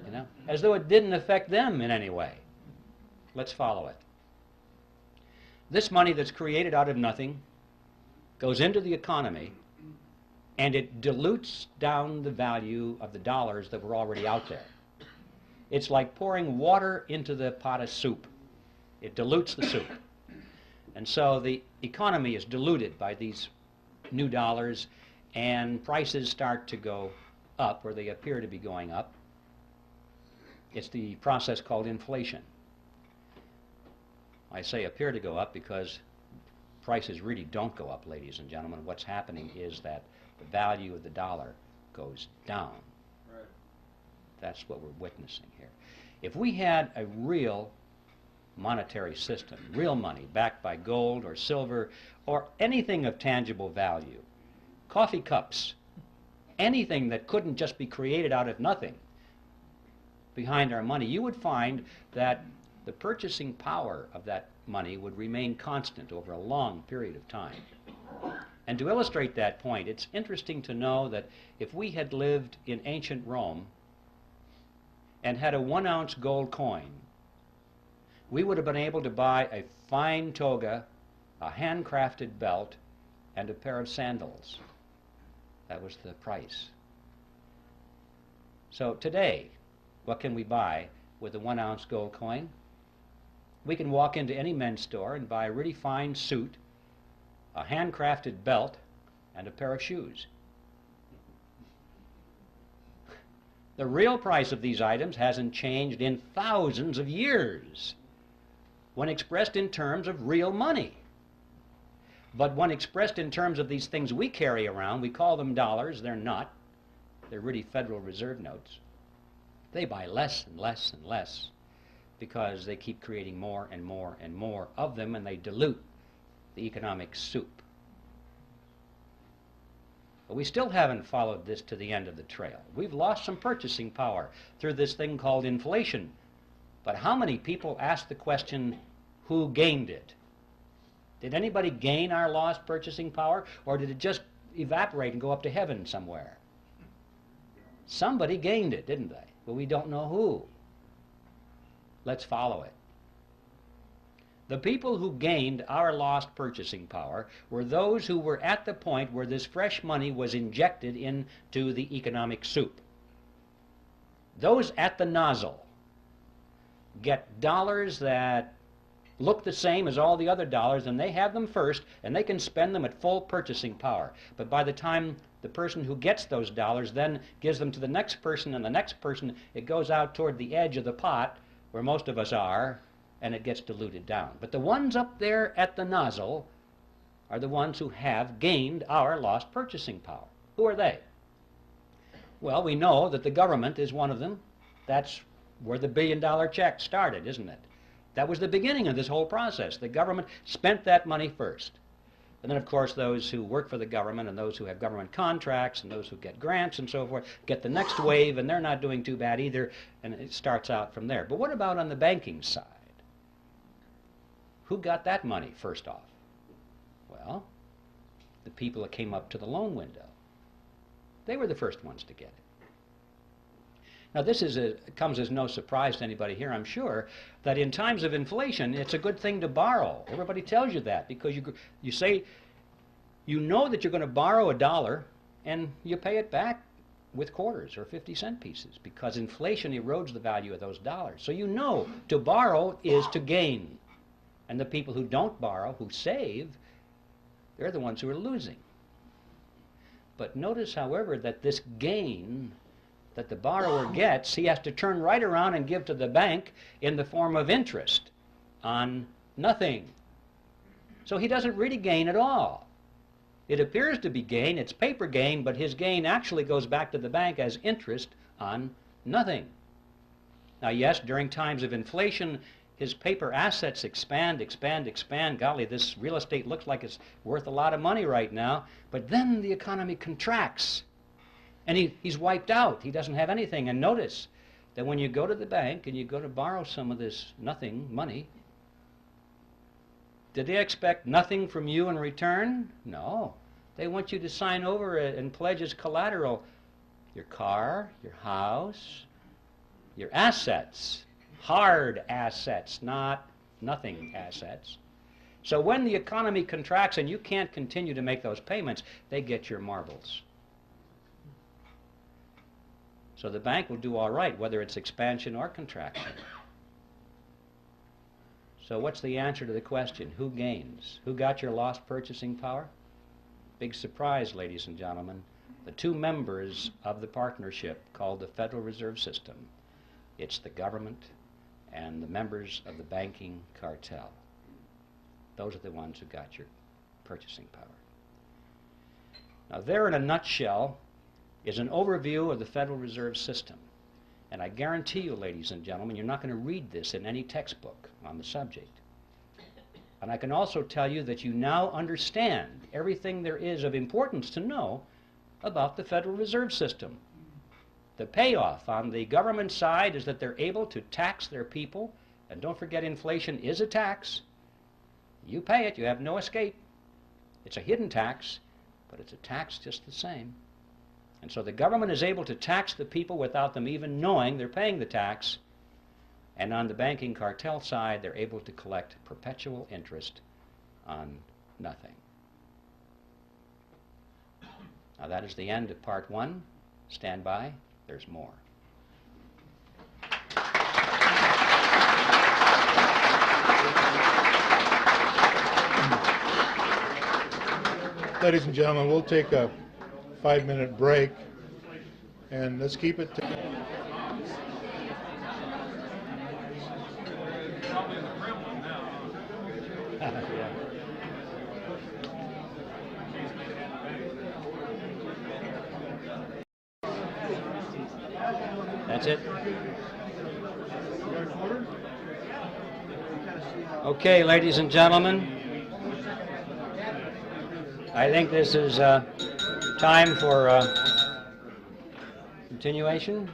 You know, as though it didn't affect them in any way. Let's follow it. This money that's created out of nothing goes into the economy, and it dilutes down the value of the dollars that were already out there. It's like pouring water into the pot of soup. It dilutes the soup. And so the economy is diluted by these new dollars, and prices start to go up, or they appear to be going up. It's the process called inflation. I say appear to go up because prices really don't go up, ladies and gentlemen. What's happening is that the value of the dollar goes down. Right. That's what we're witnessing here. If we had a real monetary system, real money backed by gold or silver or anything of tangible value, coffee cups, anything that couldn't just be created out of nothing behind our money, you would find that the purchasing power of that money would remain constant over a long period of time. And to illustrate that point, it's interesting to know that if we had lived in ancient Rome and had a 1-ounce gold coin, we would have been able to buy a fine toga, a handcrafted belt, and a pair of sandals. That was the price. So today, what can we buy with a 1-ounce gold coin? We can walk into any men's store and buy a really fine suit, a handcrafted belt, and a pair of shoes. The real price of these items hasn't changed in thousands of years when expressed in terms of real money. But when expressed in terms of these things we carry around, we call them dollars. They're not. They're really Federal Reserve notes. They buy less and less and less because they keep creating more and more and more of them, and they dilute the economic soup. But we still haven't followed this to the end of the trail. We've lost some purchasing power through this thing called inflation. But how many people ask the question, who gained it? Did anybody gain our lost purchasing power, or did it just evaporate and go up to heaven somewhere? Somebody gained it, didn't they? But we don't know who. Let's follow it. The people who gained our lost purchasing power were those who were at the point where this fresh money was injected into the economic soup. Those at the nozzle get dollars that look the same as all the other dollars, and they have them first, and they can spend them at full purchasing power. But by the time the person who gets those dollars then gives them to the next person and the next person, it goes out toward the edge of the pot, where most of us are, and it gets diluted down. But the ones up there at the nozzle are the ones who have gained our lost purchasing power. Who are they? Well, we know that the government is one of them. That's where the billion-dollar check started, isn't it? That was the beginning of this whole process. The government spent that money first. And then, of course, those who work for the government and those who have government contracts and those who get grants and so forth get the next wave, and they're not doing too bad either, and it starts out from there. But what about on the banking side? Who got that money first off? Well, the people that came up to the loan window. They were the first ones to get it. Now, this comes as no surprise to anybody here, I'm sure, that in times of inflation, it's a good thing to borrow. Everybody tells you that because you say, you know that you're going to borrow $1 and you pay it back with quarters or 50-cent pieces because inflation erodes the value of those dollars. So you know to borrow is to gain. And the people who don't borrow, who save, they're the ones who are losing. But notice, however, that this gain that the borrower gets, he has to turn right around and give to the bank in the form of interest on nothing. So he doesn't really gain at all. It appears to be gain, it's paper gain, but his gain actually goes back to the bank as interest on nothing. Now yes, during times of inflation, his paper assets expand. Golly, this real estate looks like it's worth a lot of money right now, but then the economy contracts. And he's wiped out. He doesn't have anything. And notice that when you go to the bank and you go to borrow some of this nothing money, did they expect nothing from you in return? No. They want you to sign over it and pledge as collateral your car, your house, your assets, hard assets, not nothing assets. So when the economy contracts and you can't continue to make those payments, they get your marbles. So the bank will do all right, whether it's expansion or contraction. So what's the answer to the question? Who gains? Who got your lost purchasing power? Big surprise, ladies and gentlemen. The two members of the partnership called the Federal Reserve System. It's the government and the members of the banking cartel. Those are the ones who got your purchasing power. Now there in a nutshell is an overview of the Federal Reserve System. And I guarantee you, ladies and gentlemen, you're not going to read this in any textbook on the subject. And I can also tell you that you now understand everything there is of importance to know about the Federal Reserve System. The payoff on the government side is that they're able to tax their people, and don't forget inflation is a tax. You pay it, you have no escape. It's a hidden tax, but it's a tax just the same. And so the government is able to tax the people without them even knowing they're paying the tax. And on the banking cartel side, they're able to collect perpetual interest on nothing. Now that is the end of part one. Stand by. There's more. Ladies and gentlemen, we'll take a 5-minute break, and let's keep it to That's it? Okay, ladies and gentlemen, I think this is time for continuation.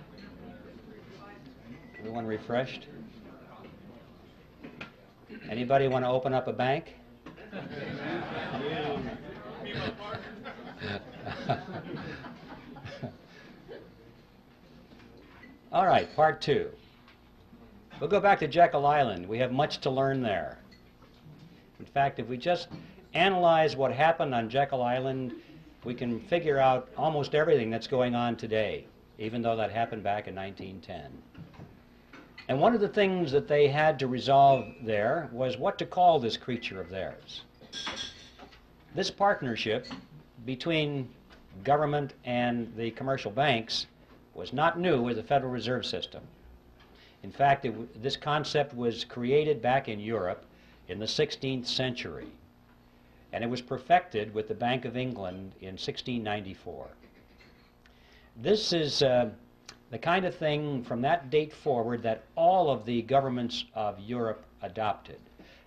Everyone refreshed? Anybody want to open up a bank? All right, part two. We'll go back to Jekyll Island. We have much to learn there. In fact, if we just analyze what happened on Jekyll Island, we can figure out almost everything that's going on today, even though that happened back in 1910. And one of the things that they had to resolve there was what to call this creature of theirs. This partnership between government and the commercial banks was not new with the Federal Reserve System. In fact, this concept was created back in Europe in the 16th century, and it was perfected with the Bank of England in 1694. This is the kind of thing from that date forward that all of the governments of Europe adopted.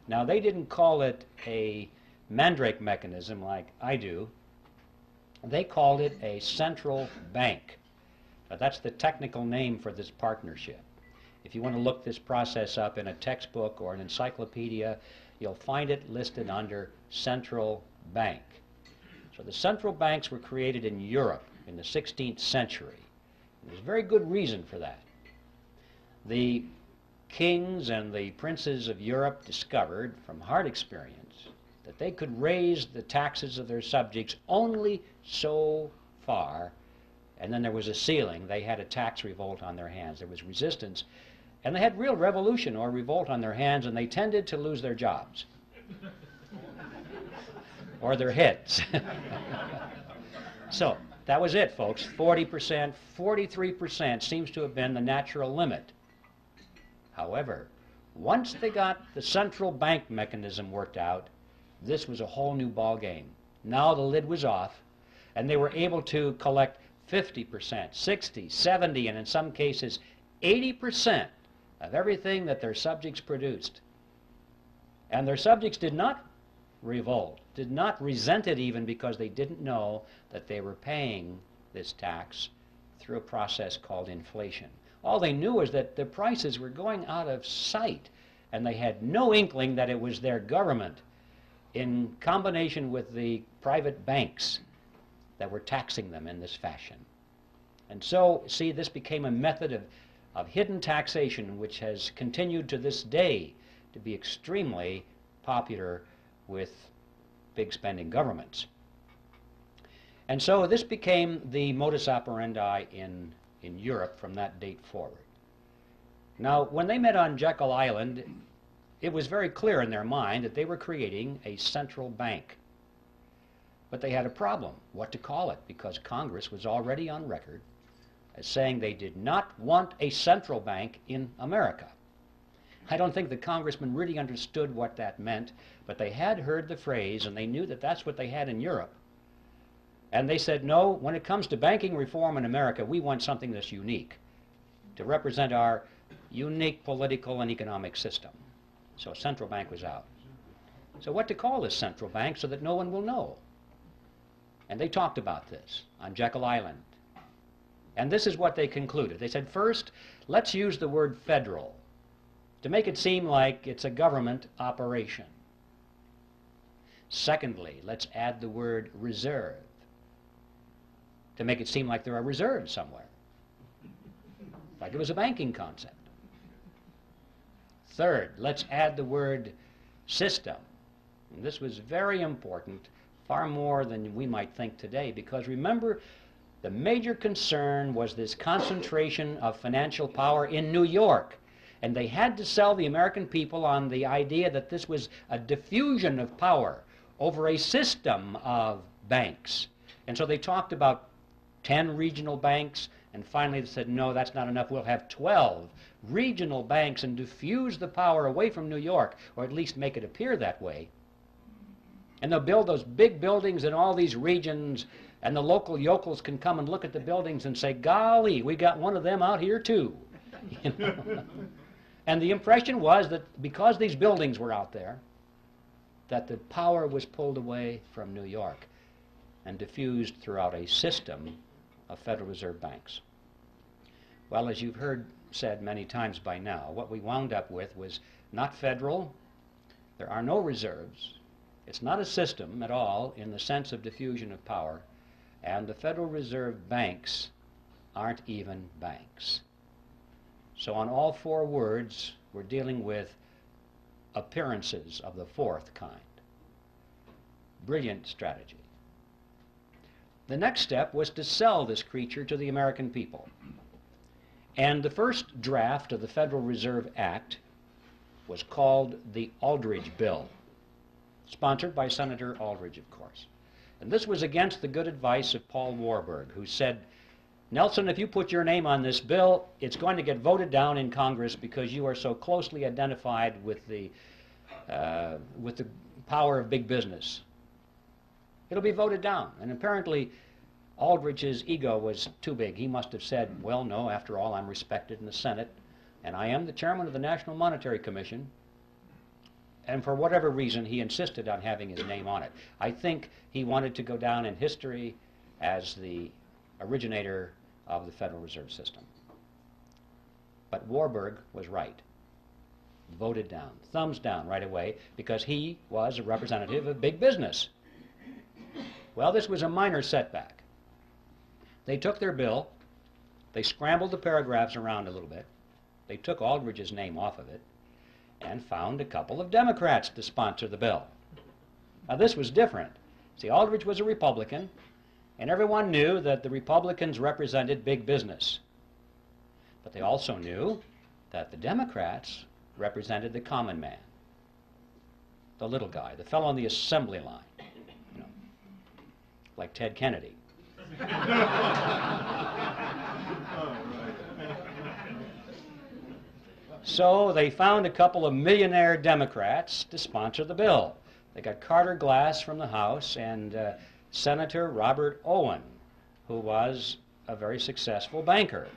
Now, they didn't call it a mandrake mechanism like I do. They called it a central bank. Now, that's the technical name for this partnership. If you want to look this process up in a textbook or an encyclopedia, you'll find it listed under central bank. So the central banks were created in Europe in the 16th century. And there's very good reason for that. The kings and the princes of Europe discovered from hard experience that they could raise the taxes of their subjects only so far and then there was a ceiling. They had a tax revolt on their hands. There was resistance, and they had real revolution or revolt on their hands, and they tended to lose their jobs or their heads. So that was it, folks. 40%, 43% seems to have been the natural limit. However, once they got the central bank mechanism worked out, this was a whole new ball game. Now the lid was off, and they were able to collect 50%, 60, 70, and in some cases 80% of everything that their subjects produced. And their subjects did not revolt, did not resent it even, because they didn't know that they were paying this tax through a process called inflation. All they knew was that the prices were going out of sight, and they had no inkling that it was their government in combination with the private banks that were taxing them in this fashion. And so, see, this became a method of hidden taxation, which has continued to this day to be extremely popular with big spending governments. And so this became the modus operandi in Europe from that date forward. Now, when they met on Jekyll Island, it was very clear in their mind that they were creating a central bank. But they had a problem, what to call it, because Congress was already on record as saying they did not want a central bank in America. I don't think the congressmen really understood what that meant, but they had heard the phrase, and they knew that that's what they had in Europe. And they said, no, when it comes to banking reform in America, we want something that's unique to represent our unique political and economic system. So a central bank was out. So what to call this central bank so that no one will know? And they talked about this on Jekyll Island. And this is what they concluded. They said, first, let's use the word federal to make it seem like it's a government operation. Secondly, let's add the word reserve to make it seem like there are reserves somewhere, like it was a banking concept. Third, let's add the word system. And this was very important, far more than we might think today, because remember, the major concern was this concentration of financial power in New York. And they had to sell the American people on the idea that this was a diffusion of power over a system of banks. And so they talked about 10 regional banks, and finally they said, no, that's not enough. We'll have 12 regional banks and diffuse the power away from New York, or at least make it appear that way. And they'll build those big buildings in all these regions, and the local yokels can come and look at the buildings and say, golly, we got one of them out here too. You know? And the impression was that because these buildings were out there, that the power was pulled away from New York and diffused throughout a system of Federal Reserve banks. Well, as you've heard said many times by now, what we wound up with was not federal, there are no reserves, it's not a system at all in the sense of diffusion of power, and the Federal Reserve banks aren't even banks. So on all four words, we're dealing with appearances of the fourth kind. Brilliant strategy. The next step was to sell this creature to the American people. And the first draft of the Federal Reserve Act was called the Aldrich Bill, sponsored by Senator Aldrich, of course. And this was against the good advice of Paul Warburg, who said, Nelson, if you put your name on this bill, it's going to get voted down in Congress because you are so closely identified with the power of big business. It'll be voted down. And apparently, Aldrich's ego was too big. He must have said, well, no, after all, I'm respected in the Senate, and I am the chairman of the National Monetary Commission. And for whatever reason, he insisted on having his name on it. I think he wanted to go down in history as the originator of the Federal Reserve System. But Warburg was right. Voted down, thumbs down right away, because he was a representative of big business. Well, this was a minor setback. They took their bill, they scrambled the paragraphs around a little bit, they took Aldrich's name off of it, and found a couple of Democrats to sponsor the bill. Now this was different. See, Aldrich was a Republican, And everyone knew that the Republicans represented big business. But they also knew that the Democrats represented the common man, the little guy, the fellow on the assembly line, you know, like Ted Kennedy. So they found a couple of millionaire Democrats to sponsor the bill. They got Carter Glass from the House and Senator Robert Owen, who was a very successful banker.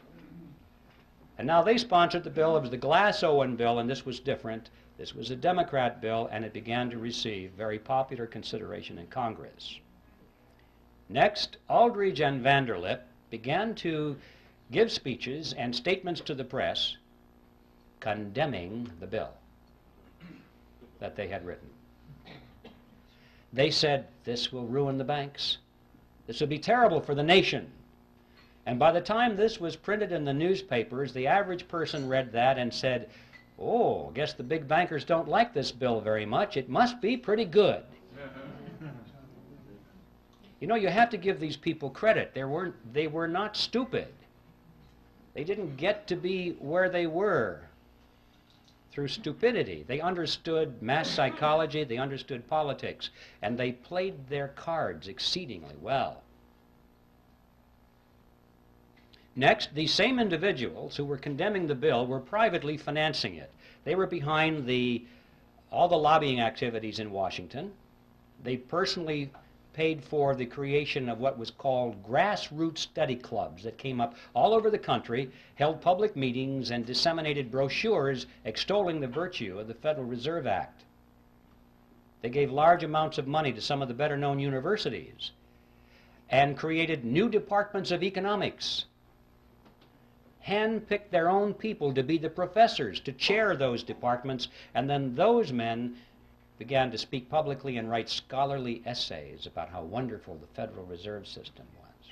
And now they sponsored the bill. It was the Glass-Owen bill, and this was different. This was a Democrat bill, and it began to receive very popular consideration in Congress. Next, Aldrich and Vanderlip began to give speeches and statements to the press condemning the bill that they had written. They said, this will ruin the banks. This will be terrible for the nation. And by the time this was printed in the newspapers, the average person read that and said, oh, I guess the big bankers don't like this bill very much. It must be pretty good. You know, you have to give these people credit. They were not stupid. They didn't get to be where they were through stupidity. They understood mass psychology, they understood politics, and they played their cards exceedingly well. Next, these same individuals who were condemning the bill were privately financing it. They were behind all the lobbying activities in Washington. They personally paid for the creation of what was called grassroots study clubs that came up all over the country, held public meetings, and disseminated brochures extolling the virtue of the Federal Reserve Act. They gave large amounts of money to some of the better-known universities and created new departments of economics, handpicked their own people to be the professors, to chair those departments, and then those men began to speak publicly and write scholarly essays about how wonderful the Federal Reserve System was.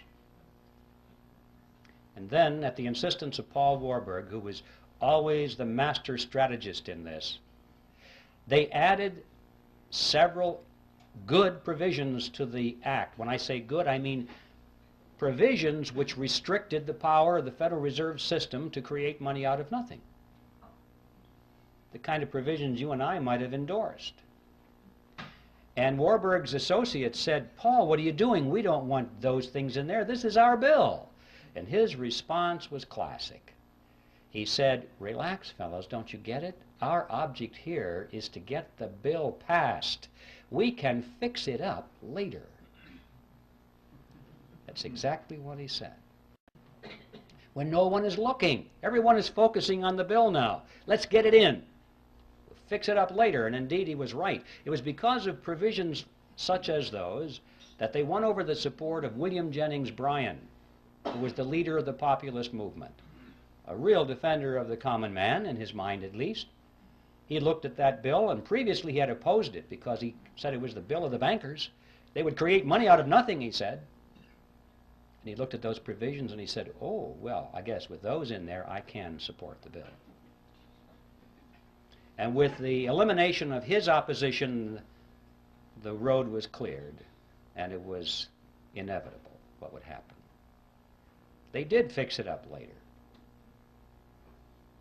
And then, at the insistence of Paul Warburg, who was always the master strategist in this, they added several good provisions to the act. When I say good, I mean provisions which restricted the power of the Federal Reserve System to create money out of nothing. The kind of provisions you and I might have endorsed. And Warburg's associates said, Paul, what are you doing? We don't want those things in there. This is our bill. And his response was classic. He said, relax, fellows, don't you get it? Our object here is to get the bill passed. We can fix it up later. That's exactly what he said. When no one is looking, everyone is focusing on the bill now. Let's get it in. Fix it up later, and indeed he was right. It was because of provisions such as those that they won over the support of William Jennings Bryan, who was the leader of the populist movement, a real defender of the common man, in his mind at least. He looked at that bill, and previously he had opposed it because he said it was the bill of the bankers. They would create money out of nothing, he said. And he looked at those provisions and he said, oh, well, I guess with those in there, I can support the bill. And with the elimination of his opposition, the road was cleared, and it was inevitable what would happen. They did fix it up later.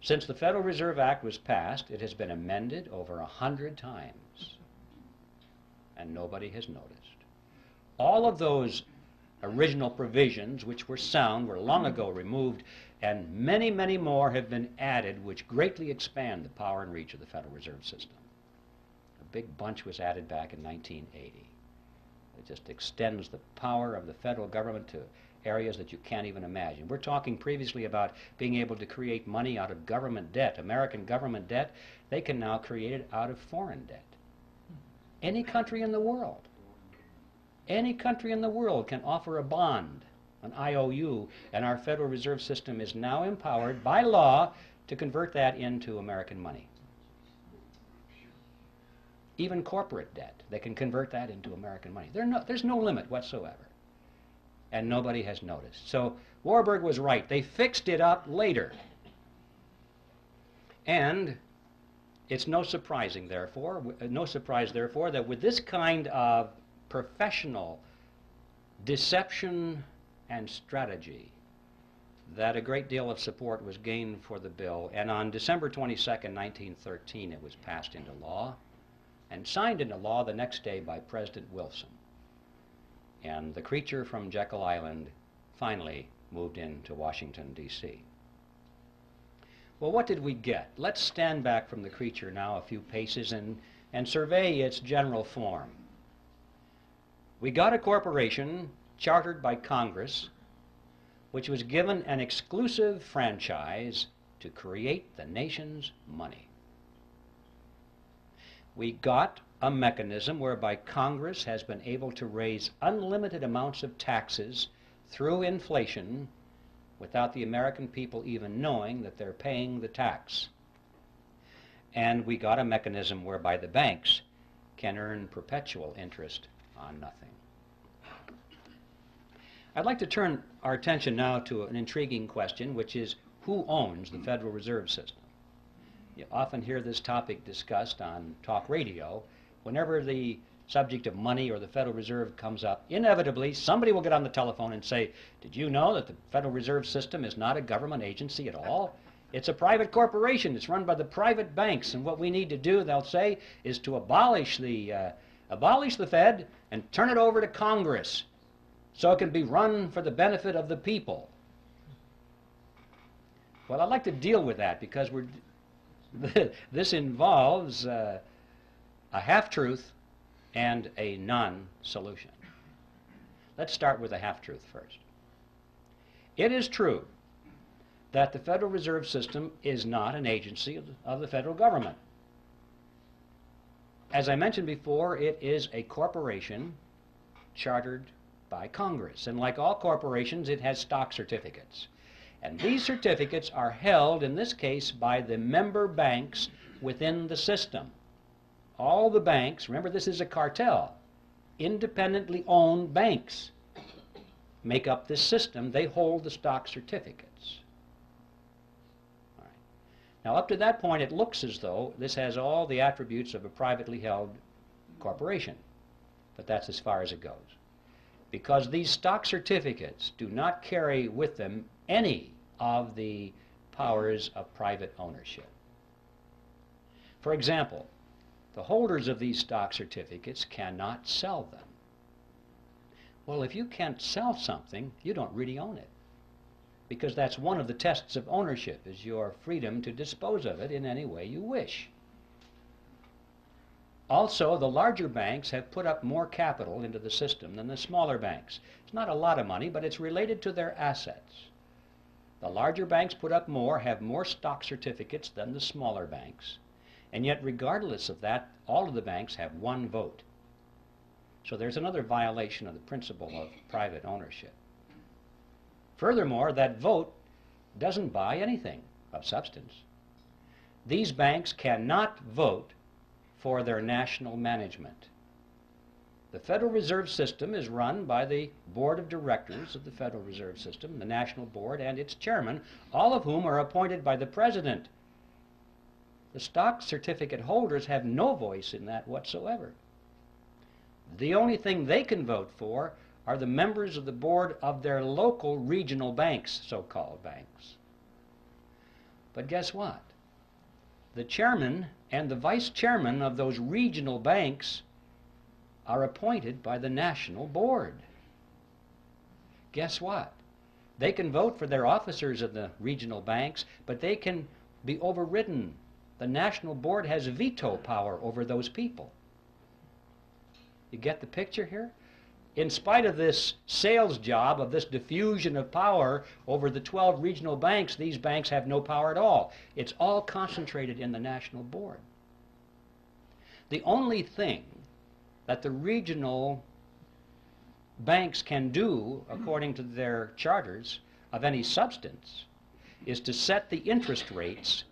Since the Federal Reserve Act was passed, it has been amended over 100 times, and nobody has noticed. All of those original provisions, which were sound, were long ago removed, and many, many more have been added which greatly expand the power and reach of the Federal Reserve System. A big bunch was added back in 1980. It just extends the power of the federal government to areas that you can't even imagine. We're talking previously about being able to create money out of government debt, American government debt. They can now create it out of foreign debt. Any country in the world. Any country in the world can offer a bond, an IOU, and our Federal Reserve System is now empowered by law to convert that into American money. Even corporate debt, they can convert that into American money. There's no limit whatsoever. And nobody has noticed. So Warburg was right. They fixed it up later. And it's no surprise, therefore, that with this kind of professional deception and strategy that a great deal of support was gained for the bill, and on December 22nd, 1913, it was passed into law and signed into law the next day by President Wilson. And the creature from Jekyll Island finally moved into Washington, D.C. Well, what did we get? Let's stand back from the creature now a few paces and survey its general form. We got a corporation chartered by Congress, which was given an exclusive franchise to create the nation's money. We got a mechanism whereby Congress has been able to raise unlimited amounts of taxes through inflation without the American people even knowing that they're paying the tax. And we got a mechanism whereby the banks can earn perpetual interest on nothing. I'd like to turn our attention now to an intriguing question, which is who owns the Federal Reserve System? You often hear this topic discussed on talk radio. Whenever the subject of money or the Federal Reserve comes up, inevitably somebody will get on the telephone and say, did you know that the Federal Reserve System is not a government agency at all? It's a private corporation. It's run by the private banks, and what we need to do, they'll say, is to abolish the Fed and turn it over to Congress so it can be run for the benefit of the people. Well, I'd like to deal with that because this involves a half-truth and a non-solution. Let's start with a half-truth first. It is true that the Federal Reserve System is not an agency of the federal government. As I mentioned before, it is a corporation chartered by Congress, and like all corporations, it has stock certificates. And these certificates are held, in this case, by the member banks within the system. All the banks, remember this is a cartel, independently owned banks make up this system. They hold the stock certificates. All right. Now up to that point it looks as though this has all the attributes of a privately held corporation, but that's as far as it goes. Because these stock certificates do not carry with them any of the powers of private ownership. For example, the holders of these stock certificates cannot sell them. Well, if you can't sell something, you don't really own it, because that's one of the tests of ownership, is your freedom to dispose of it in any way you wish. Also, the larger banks have put up more capital into the system than the smaller banks. It's not a lot of money, but it's related to their assets. The larger banks put up more, have more stock certificates than the smaller banks, and yet regardless of that, all of the banks have one vote. So there's another violation of the principle of private ownership. Furthermore, that vote doesn't buy anything of substance. These banks cannot vote for their national management. The Federal Reserve System is run by the Board of Directors of the Federal Reserve System, the National Board, and its chairman, all of whom are appointed by the President. The stock certificate holders have no voice in that whatsoever. The only thing they can vote for are the members of the board of their local regional banks, so-called banks. But guess what? The chairman and the vice chairman of those regional banks are appointed by the national board. Guess what? They can vote for their officers of the regional banks, but they can be overridden. The national board has veto power over those people. You get the picture here? In spite of this sales job, of this diffusion of power over the 12 regional banks, these banks have no power at all. It's all concentrated in the national board. The only thing that the regional banks can do, according to their charters, of any substance, is to set the interest rates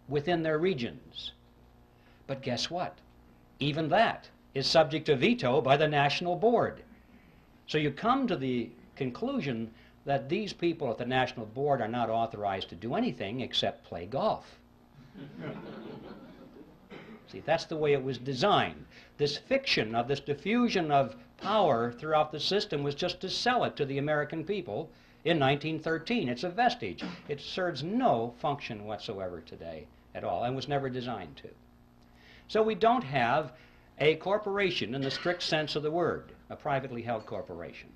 within their regions. But guess what? Even that is subject to veto by the national board. So you come to the conclusion that these people at the national board are not authorized to do anything except play golf. See, that's the way it was designed. This fiction of this diffusion of power throughout the system was just to sell it to the American people in 1913. It's a vestige. It serves no function whatsoever today at all and was never designed to. So we don't have a corporation in the strict sense of the word, a privately held corporation.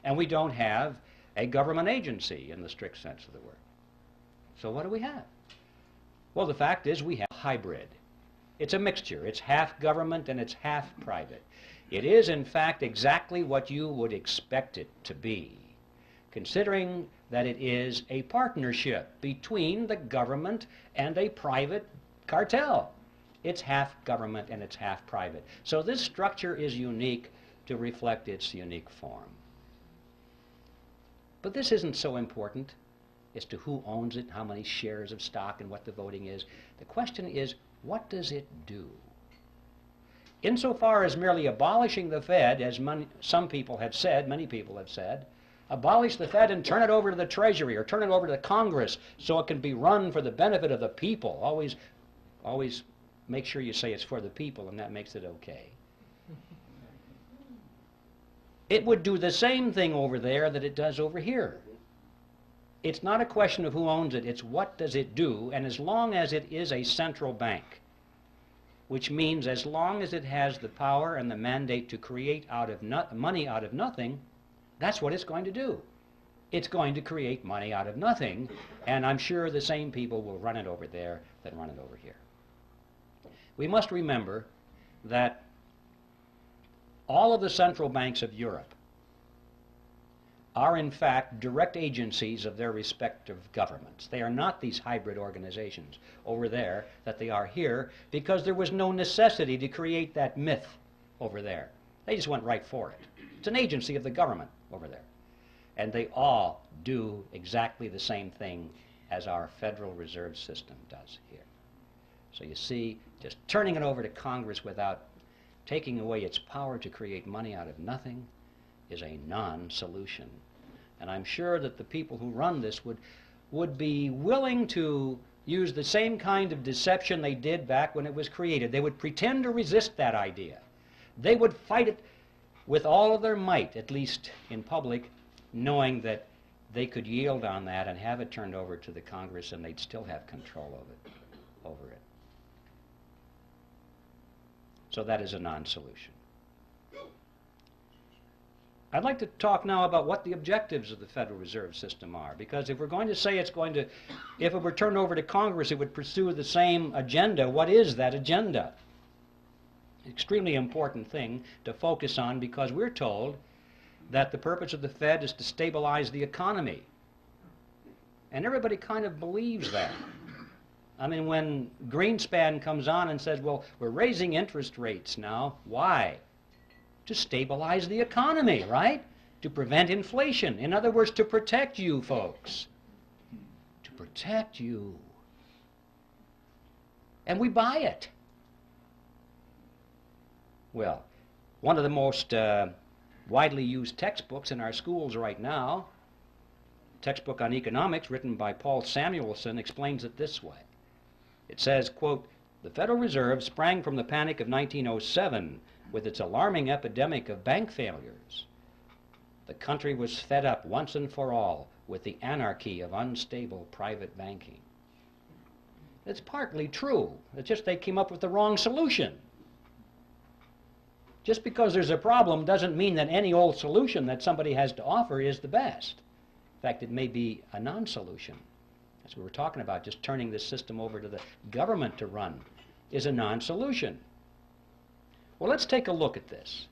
And we don't have a government agency in the strict sense of the word. So what do we have? Well, the fact is we have a hybrid. It's a mixture. It's half government and it's half private. It is, in fact, exactly what you would expect it to be, considering that it is a partnership between the government and a private cartel. It's half government and it's half private. So this structure is unique to reflect its unique form. But this isn't so important as to who owns it, how many shares of stock, and what the voting is. The question is, what does it do? Insofar as merely abolishing the Fed, as some people have said, many people have said, abolish the Fed and turn it over to the Treasury or turn it over to the Congress so it can be run for the benefit of the people. Always make sure you say it's for the people, and that makes it okay. It would do the same thing over there that it does over here. It's not a question of who owns it, it's what does it do, and as long as it is a central bank, which means as long as it has the power and the mandate to create money out of nothing, that's what it's going to do. It's going to create money out of nothing, and I'm sure the same people will run it over there that run it over here. We must remember that all of the central banks of Europe are in fact direct agencies of their respective governments. They are not these hybrid organizations over there that they are here, because there was no necessity to create that myth over there. They just went right for it. It's an agency of the government over there. And they all do exactly the same thing as our Federal Reserve System does here. So you see, just turning it over to Congress without taking away its power to create money out of nothing is a non-solution. And I'm sure that the people who run this would be willing to use the same kind of deception they did back when it was created. They would pretend to resist that idea. They would fight it with all of their might, at least in public, knowing that they could yield on that and have it turned over to the Congress and they'd still have control over it. So that is a non-solution. I'd like to talk now about what the objectives of the Federal Reserve System are, because if we're going to say if it were turned over to Congress, it would pursue the same agenda. What is that agenda? Extremely important thing to focus on, because we're told that the purpose of the Fed is to stabilize the economy. And everybody kind of believes that. I mean, when Greenspan comes on and says, well, we're raising interest rates now, why? To stabilize the economy, right? To prevent inflation. In other words, to protect you folks. To protect you. And we buy it. Well, one of the most widely used textbooks in our schools right now, textbook on economics written by Paul Samuelson, explains it this way. It says, quote, "The Federal Reserve sprang from the panic of 1907 with its alarming epidemic of bank failures. The country was fed up once and for all with the anarchy of unstable private banking." It's partly true. It's just they came up with the wrong solution. Just because there's a problem doesn't mean that any old solution that somebody has to offer is the best. In fact, it may be a non-solution. That's what we're talking about. Just turning this system over to the government to run is a non-solution. Well, let's take a look at this.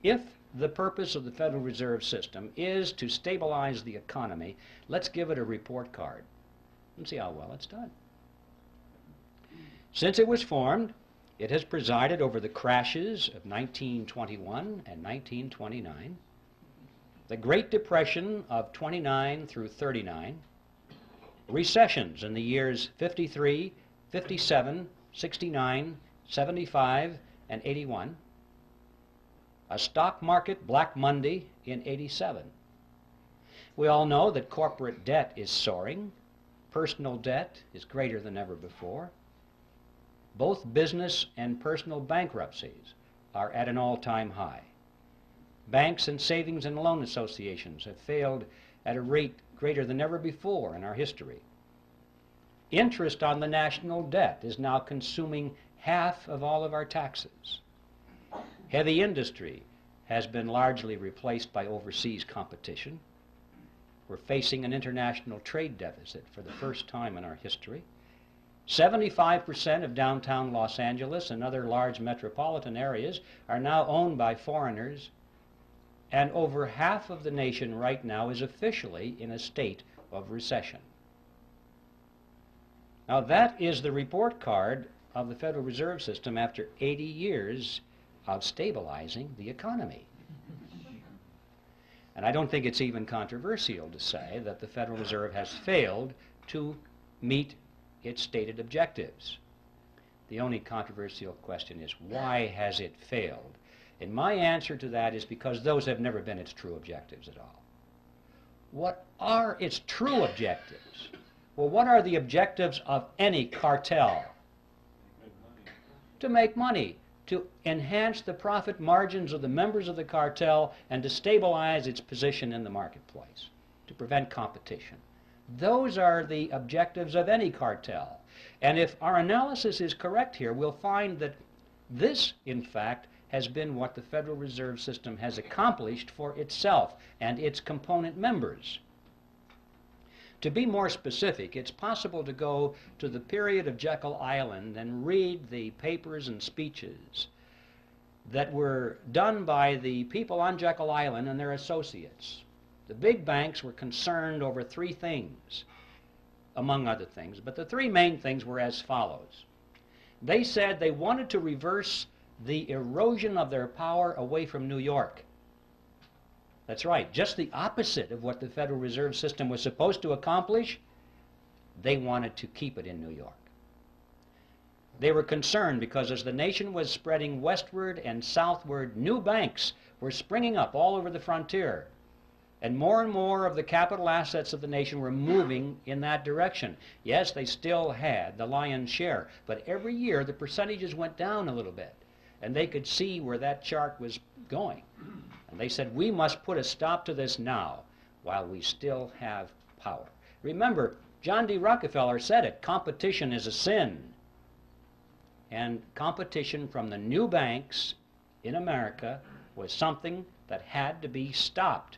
If the purpose of the Federal Reserve System is to stabilize the economy, let's give it a report card and see how well it's done. Since it was formed, it has presided over the crashes of 1921 and 1929, the Great Depression of 29 through 39, recessions in the years 53, 57, 69, 75, and 81, a stock market Black Monday in 87. We all know that corporate debt is soaring, personal debt is greater than ever before, Both business and personal bankruptcies are at an all-time high. Banks and savings and loan associations have failed at a rate greater than ever before in our history. Interest on the national debt is now consuming half of all of our taxes. Heavy industry has been largely replaced by overseas competition. We're facing an international trade deficit for the first time in our history. 75% of downtown Los Angeles and other large metropolitan areas are now owned by foreigners, and over half of the nation right now is officially in a state of recession. Now that is the report card of the Federal Reserve System after 80 years of stabilizing the economy. And I don't think it's even controversial to say that the Federal Reserve has failed to meet its stated objectives. The only controversial question is, why has it failed? And my answer to that is because those have never been its true objectives at all. What are its true objectives? Well, what are the objectives of any cartel? To make money, to enhance the profit margins of the members of the cartel, and to stabilize its position in the marketplace, to prevent competition. Those are the objectives of any cartel. And if our analysis is correct here, we'll find that this, in fact, has been what the Federal Reserve System has accomplished for itself and its component members. To be more specific, it's possible to go to the period of Jekyll Island and read the papers and speeches that were done by the people on Jekyll Island and their associates. The big banks were concerned over three things, among other things, but the three main things were as follows. They said they wanted to reverse the erosion of their power away from New York. That's right, just the opposite of what the Federal Reserve System was supposed to accomplish. They wanted to keep it in New York. They were concerned because as the nation was spreading westward and southward, new banks were springing up all over the frontier. And more of the capital assets of the nation were moving in that direction. Yes, they still had the lion's share, but every year the percentages went down a little bit. And they could see where that chart was going. And they said, we must put a stop to this now while we still have power. Remember, John D. Rockefeller said it, competition is a sin. And competition from the new banks in America was something that had to be stopped.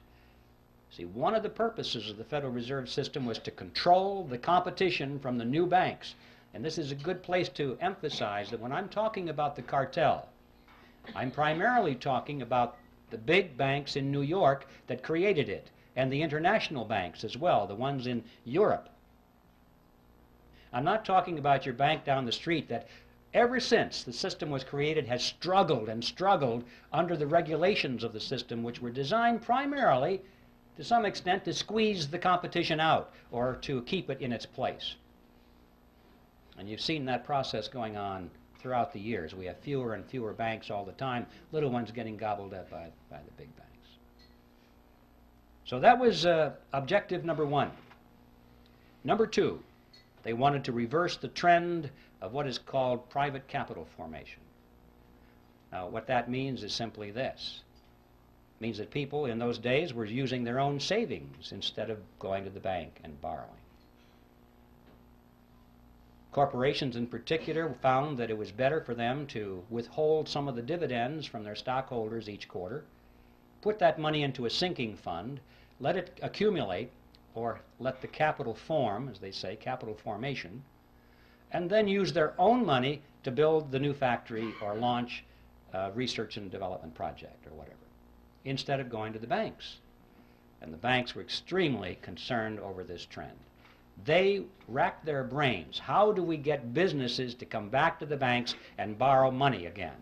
See, one of the purposes of the Federal Reserve System was to control the competition from the new banks. And this is a good place to emphasize that when I'm talking about the cartel, I'm primarily talking about the big banks in New York that created it, and the international banks as well, the ones in Europe. I'm not talking about your bank down the street that ever since the system was created has struggled and struggled under the regulations of the system, which were designed primarily, to some extent, to squeeze the competition out or to keep it in its place. And you've seen that process going on throughout the years. We have fewer and fewer banks all the time, little ones getting gobbled up by the big banks. So that was objective number one. Number two, they wanted to reverse the trend of what is called private capital formation. Now, what that means is simply this. It means that people in those days were using their own savings instead of going to the bank and borrowing. Corporations in particular found that it was better for them to withhold some of the dividends from their stockholders each quarter, put that money into a sinking fund, let it accumulate, or let the capital form, as they say, capital formation, and then use their own money to build the new factory or launch a research and development project or whatever, instead of going to the banks. And the banks were extremely concerned over this trend. They racked their brains. How do we get businesses to come back to the banks and borrow money again?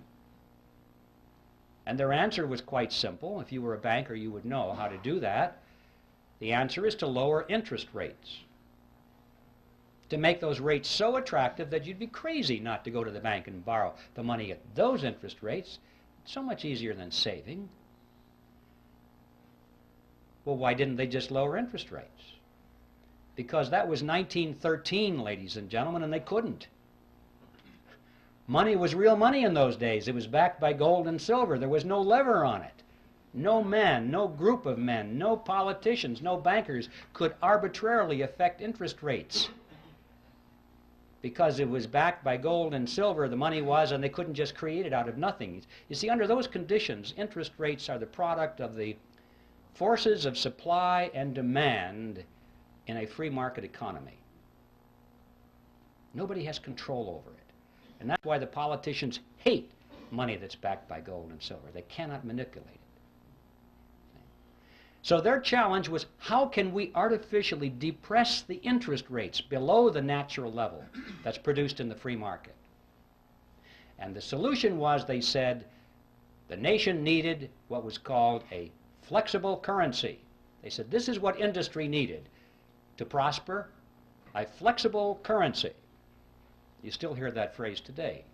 And their answer was quite simple. If you were a banker, you would know how to do that. The answer is to lower interest rates, to make those rates so attractive that you'd be crazy not to go to the bank and borrow the money at those interest rates. It's so much easier than saving. Well, why didn't they just lower interest rates? Because that was 1913, ladies and gentlemen, and they couldn't. Money was real money in those days. It was backed by gold and silver. There was no lever on it. No man, no group of men, no politicians, no bankers could arbitrarily affect interest rates. Because it was backed by gold and silver, the money was, and they couldn't just create it out of nothing. You see, under those conditions, interest rates are the product of the forces of supply and demand in a free market economy. Nobody has control over it. And that's why the politicians hate money that's backed by gold and silver. They cannot manipulate it. So their challenge was, how can we artificially depress the interest rates below the natural level that's produced in the free market? And the solution was, they said, the nation needed what was called a flexible currency. They said this is what industry needed to prosper, a flexible currency. You still hear that phrase today,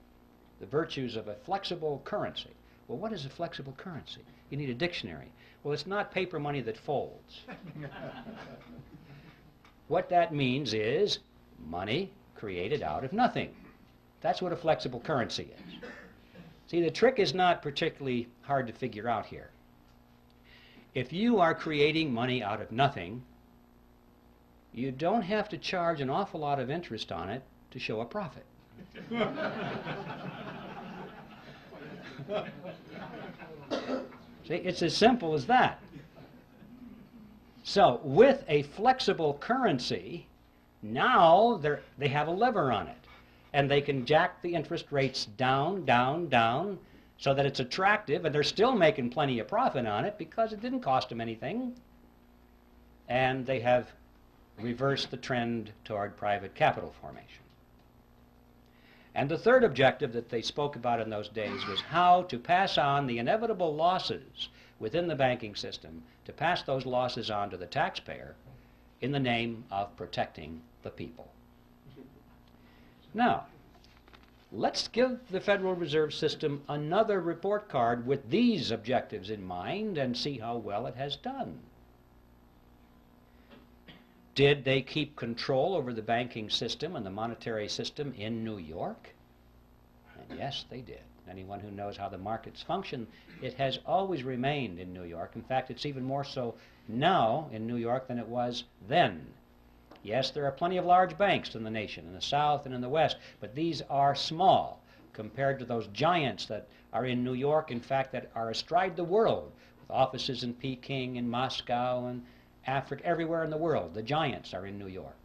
the virtues of a flexible currency. Well, what is a flexible currency? You need a dictionary. Well, it's not paper money that folds. What that means is money created out of nothing. That's what a flexible currency is. See, the trick is not particularly hard to figure out here. If you are creating money out of nothing, you don't have to charge an awful lot of interest on it to show a profit. See, it's as simple as that. So, with a flexible currency, now they have a lever on it, and they can jack the interest rates down, down, down, so that it's attractive, and they're still making plenty of profit on it because it didn't cost them anything. And they have reversed the trend toward private capital formation. And the third objective that they spoke about in those days was how to pass on the inevitable losses within the banking system, to pass those losses on to the taxpayer in the name of protecting the people. Now, let's give the Federal Reserve System another report card with these objectives in mind and see how well it has done. Did they keep control over the banking system and the monetary system in New York? And yes, they did. Anyone who knows how the markets function, it has always remained in New York. In fact, it's even more so now in New York than it was then. Yes, there are plenty of large banks in the nation, in the South and in the West, but these are small compared to those giants that are in New York, in fact, that are astride the world, with offices in Peking and Moscow and Africa, everywhere in the world. The giants are in New York,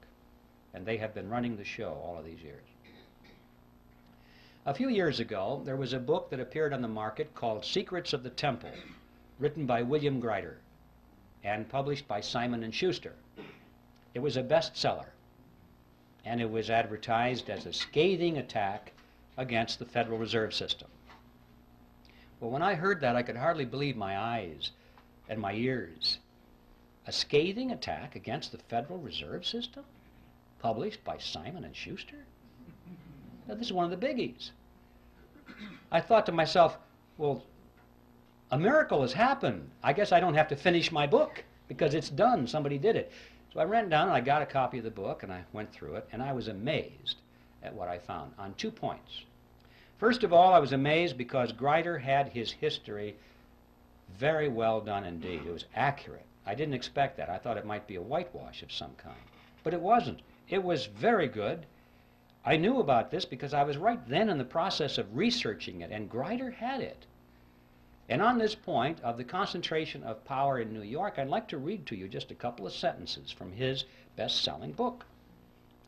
and they have been running the show all of these years. A few years ago, there was a book that appeared on the market called Secrets of the Temple, written by William Grider and published by Simon & Schuster. It was a bestseller, and it was advertised as a scathing attack against the Federal Reserve System. Well, when I heard that, I could hardly believe my eyes and my ears. A scathing attack against the Federal Reserve System, published by Simon & Schuster? Now, this is one of the biggies. I thought to myself, well, a miracle has happened. I guess I don't have to finish my book because it's done. Somebody did it. So I ran down and I got a copy of the book and I went through it, and I was amazed at what I found on 2 points. First of all, I was amazed because Grider had his history very well done indeed. It was accurate. I didn't expect that. I thought it might be a whitewash of some kind. But it wasn't. It was very good. I knew about this because I was right then in the process of researching it, and Grider had it. And on this point of the concentration of power in New York, I'd like to read to you just a couple of sentences from his best-selling book.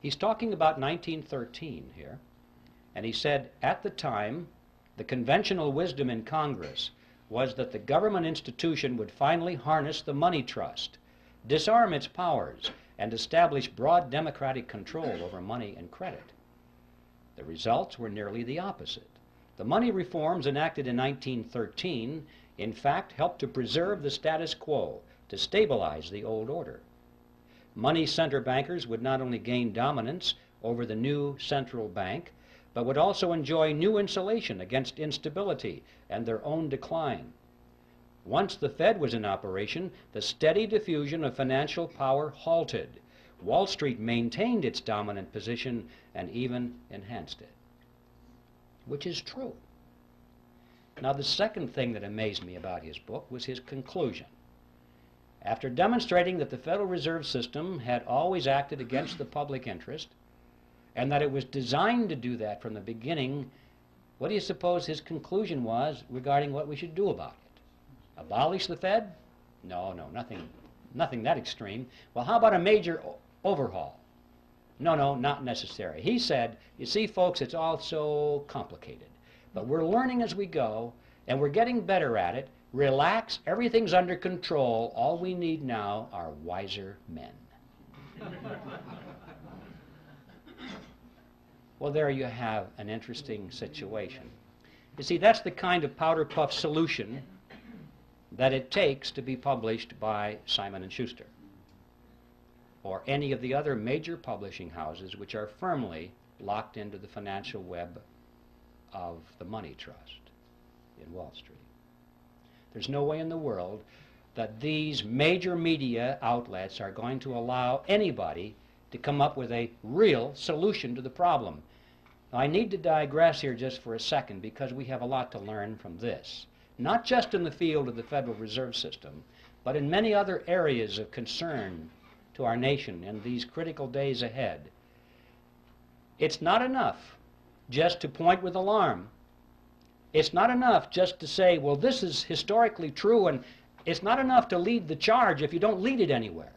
He's talking about 1913 here, and he said, at the time, the conventional wisdom in Congress was that the government institution would finally harness the money trust, disarm its powers, and establish broad democratic control over money and credit. The results were nearly the opposite. The money reforms enacted in 1913, in fact, helped to preserve the status quo, to stabilize the old order. Money center bankers would not only gain dominance over the new central bank, but would also enjoy new insulation against instability and their own decline. Once the Fed was in operation, the steady diffusion of financial power halted. Wall Street maintained its dominant position and even enhanced it. which is true. Now, the second thing that amazed me about his book was his conclusion. After demonstrating that the Federal Reserve System had always acted against the public interest, and that it was designed to do that from the beginning, what do you suppose his conclusion was regarding what we should do about it? Abolish the Fed? No, nothing that extreme. Well, how about a major overhaul? No, not necessary. He said, you see, folks, it's all so complicated. But we're learning as we go, and we're getting better at it. Relax, everything's under control. All we need now are wiser men. Well, there you have an interesting situation. You see, that's the kind of powder puff solution that it takes to be published by Simon & Schuster or any of the other major publishing houses which are firmly locked into the financial web of the money trust in Wall Street. There's no way in the world that these major media outlets are going to allow anybody to come up with a real solution to the problem. Now, I need to digress here just for a second because we have a lot to learn from this, not just in the field of the Federal Reserve System, but in many other areas of concern to our nation in these critical days ahead. It's not enough just to point with alarm. It's not enough just to say, well, this is historically true, and it's not enough to lead the charge if you don't lead it anywhere.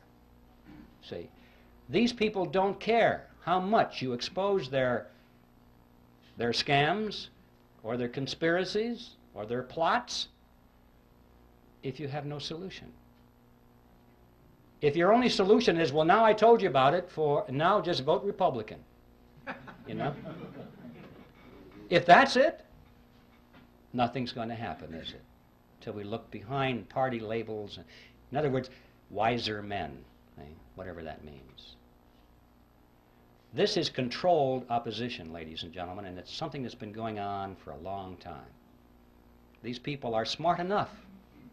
See, these people don't care how much you expose their scams or their conspiracies or their plots if you have no solution. If your only solution is, well, now I told you about it, now just vote Republican, you know? If that's it, nothing's going to happen, is it? Till we look behind party labels. In other words, wiser men, whatever that means. This is controlled opposition, ladies and gentlemen, and it's something that's been going on for a long time. These people are smart enough.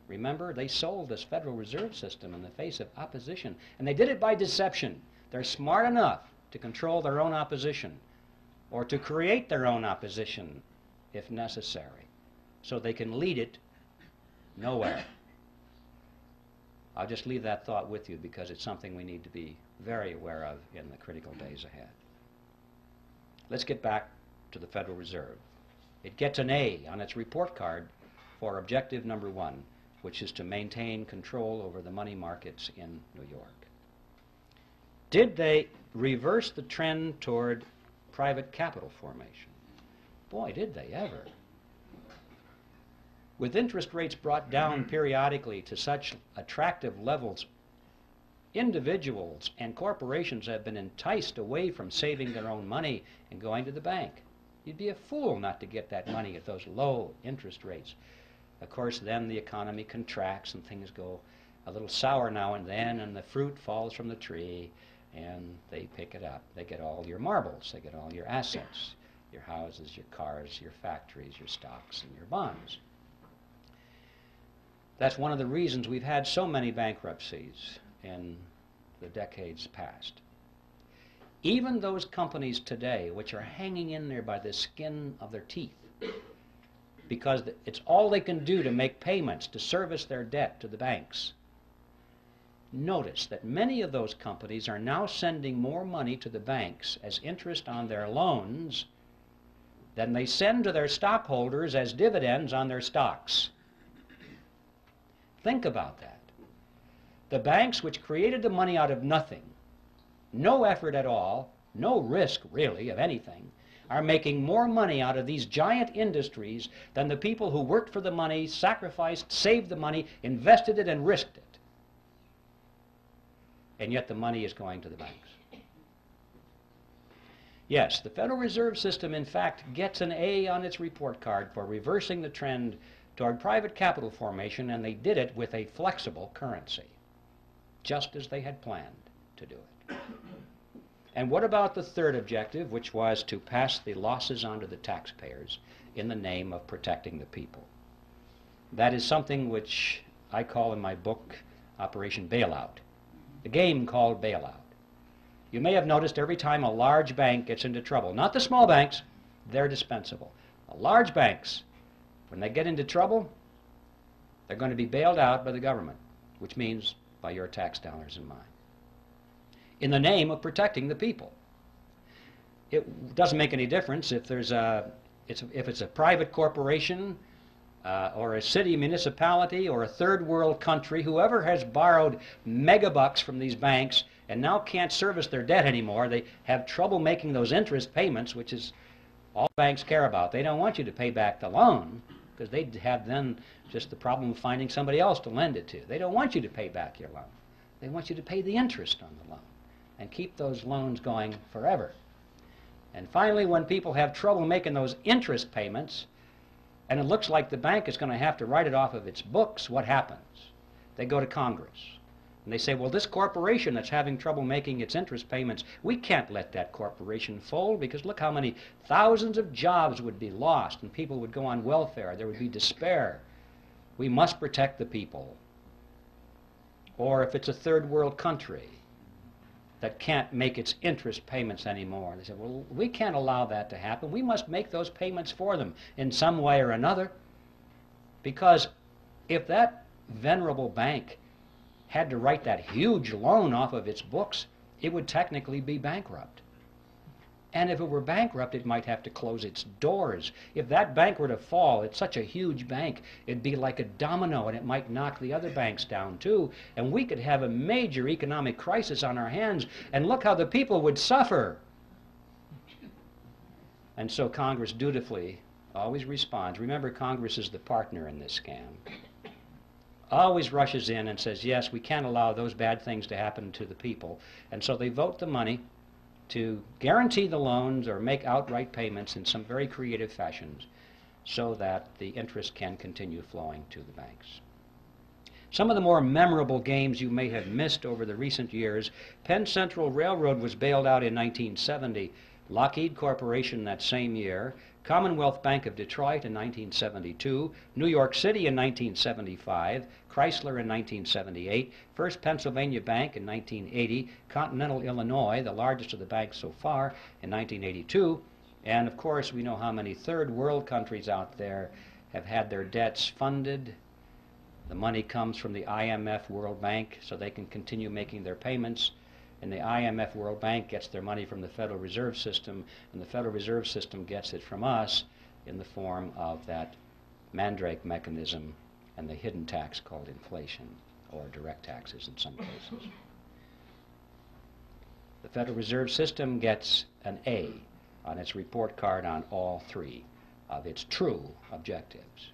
Remember, they sold this Federal Reserve System in the face of opposition, and they did it by deception. They're smart enough to control their own opposition or to create their own opposition if necessary, so they can lead it nowhere. I'll just leave that thought with you because it's something we need to be very aware of in the critical days ahead. Let's get back to the Federal Reserve. It gets an A on its report card for objective number 1, which is to maintain control over the money markets in New York. Did they reverse the trend toward private capital formation? Boy, did they ever. With interest rates brought down periodically to such attractive levels, individuals and corporations have been enticed away from saving their own money and going to the bank. You'd be a fool not to get that money at those low interest rates. Of course, then the economy contracts and things go a little sour now and then, and the fruit falls from the tree, and they pick it up. They get all your marbles. They get all your assets, your houses, your cars, your factories, your stocks, and your bonds. That's one of the reasons we've had so many bankruptcies in the decades past. Even those companies today which are hanging in there by the skin of their teeth because it's all they can do to make payments to service their debt to the banks. Notice that many of those companies are now sending more money to the banks as interest on their loans than they send to their stockholders as dividends on their stocks. Think about that. The banks which created the money out of nothing, no effort at all, no risk really of anything, are making more money out of these giant industries than the people who worked for the money, sacrificed, saved the money, invested it, and risked it. And yet the money is going to the banks. Yes, the Federal Reserve System, in fact, gets an A on its report card for reversing the trend toward private capital formation, and they did it with a flexible currency, just as they had planned to do it. And what about the third objective, which was to pass the losses onto the taxpayers in the name of protecting the people? That is something which I call in my book Operation Bailout, the game called bailout. You may have noticed every time a large bank gets into trouble, not the small banks, they're dispensable. Large banks, when they get into trouble, they're going to be bailed out by the government, which means by your tax dollars and mine, in the name of protecting the people. It doesn't make any difference if there's if it's a private corporation or a city municipality or a third world country. Whoever has borrowed megabucks from these banks and now can't service their debt anymore, they have trouble making those interest payments, which is all banks care about. They don't want you to pay back the loan, because they'd have then just the problem of finding somebody else to lend it to. They don't want you to pay back your loan. They want you to pay the interest on the loan and keep those loans going forever. And finally, when people have trouble making those interest payments, and it looks like the bank is going to have to write it off of its books, what happens? They go to Congress. And they say, well, this corporation that's having trouble making its interest payments, we can't let that corporation fold, because look how many thousands of jobs would be lost and people would go on welfare. There would be despair. We must protect the people. Or if it's a third world country that can't make its interest payments anymore, they say, well, we can't allow that to happen. We must make those payments for them in some way or another, because if that venerable bank had to write that huge loan off of its books, it would technically be bankrupt. And if it were bankrupt, it might have to close its doors. If that bank were to fall, it's such a huge bank, it'd be like a domino, and it might knock the other banks down too, and we could have a major economic crisis on our hands, and look how the people would suffer. And so Congress dutifully always responds. Remember, Congress is the partner in this scam. Always rushes in and says, yes, we can't allow those bad things to happen to the people. And so they vote the money to guarantee the loans or make outright payments in some very creative fashions so that the interest can continue flowing to the banks. Some of the more memorable games you may have missed over the recent years: Penn Central Railroad was bailed out in 1970, Lockheed Corporation that same year, Commonwealth Bank of Detroit in 1972, New York City in 1975, Chrysler in 1978, First Pennsylvania Bank in 1980, Continental Illinois, the largest of the banks so far, in 1982, and of course we know how many third world countries out there have had their debts funded. The money comes from the IMF World Bank so they can continue making their payments, and the IMF World Bank gets their money from the Federal Reserve System, and the Federal Reserve System gets it from us in the form of that mandrake mechanism and the hidden tax called inflation, or direct taxes in some cases. The Federal Reserve System gets an A on its report card on all three of its true objectives.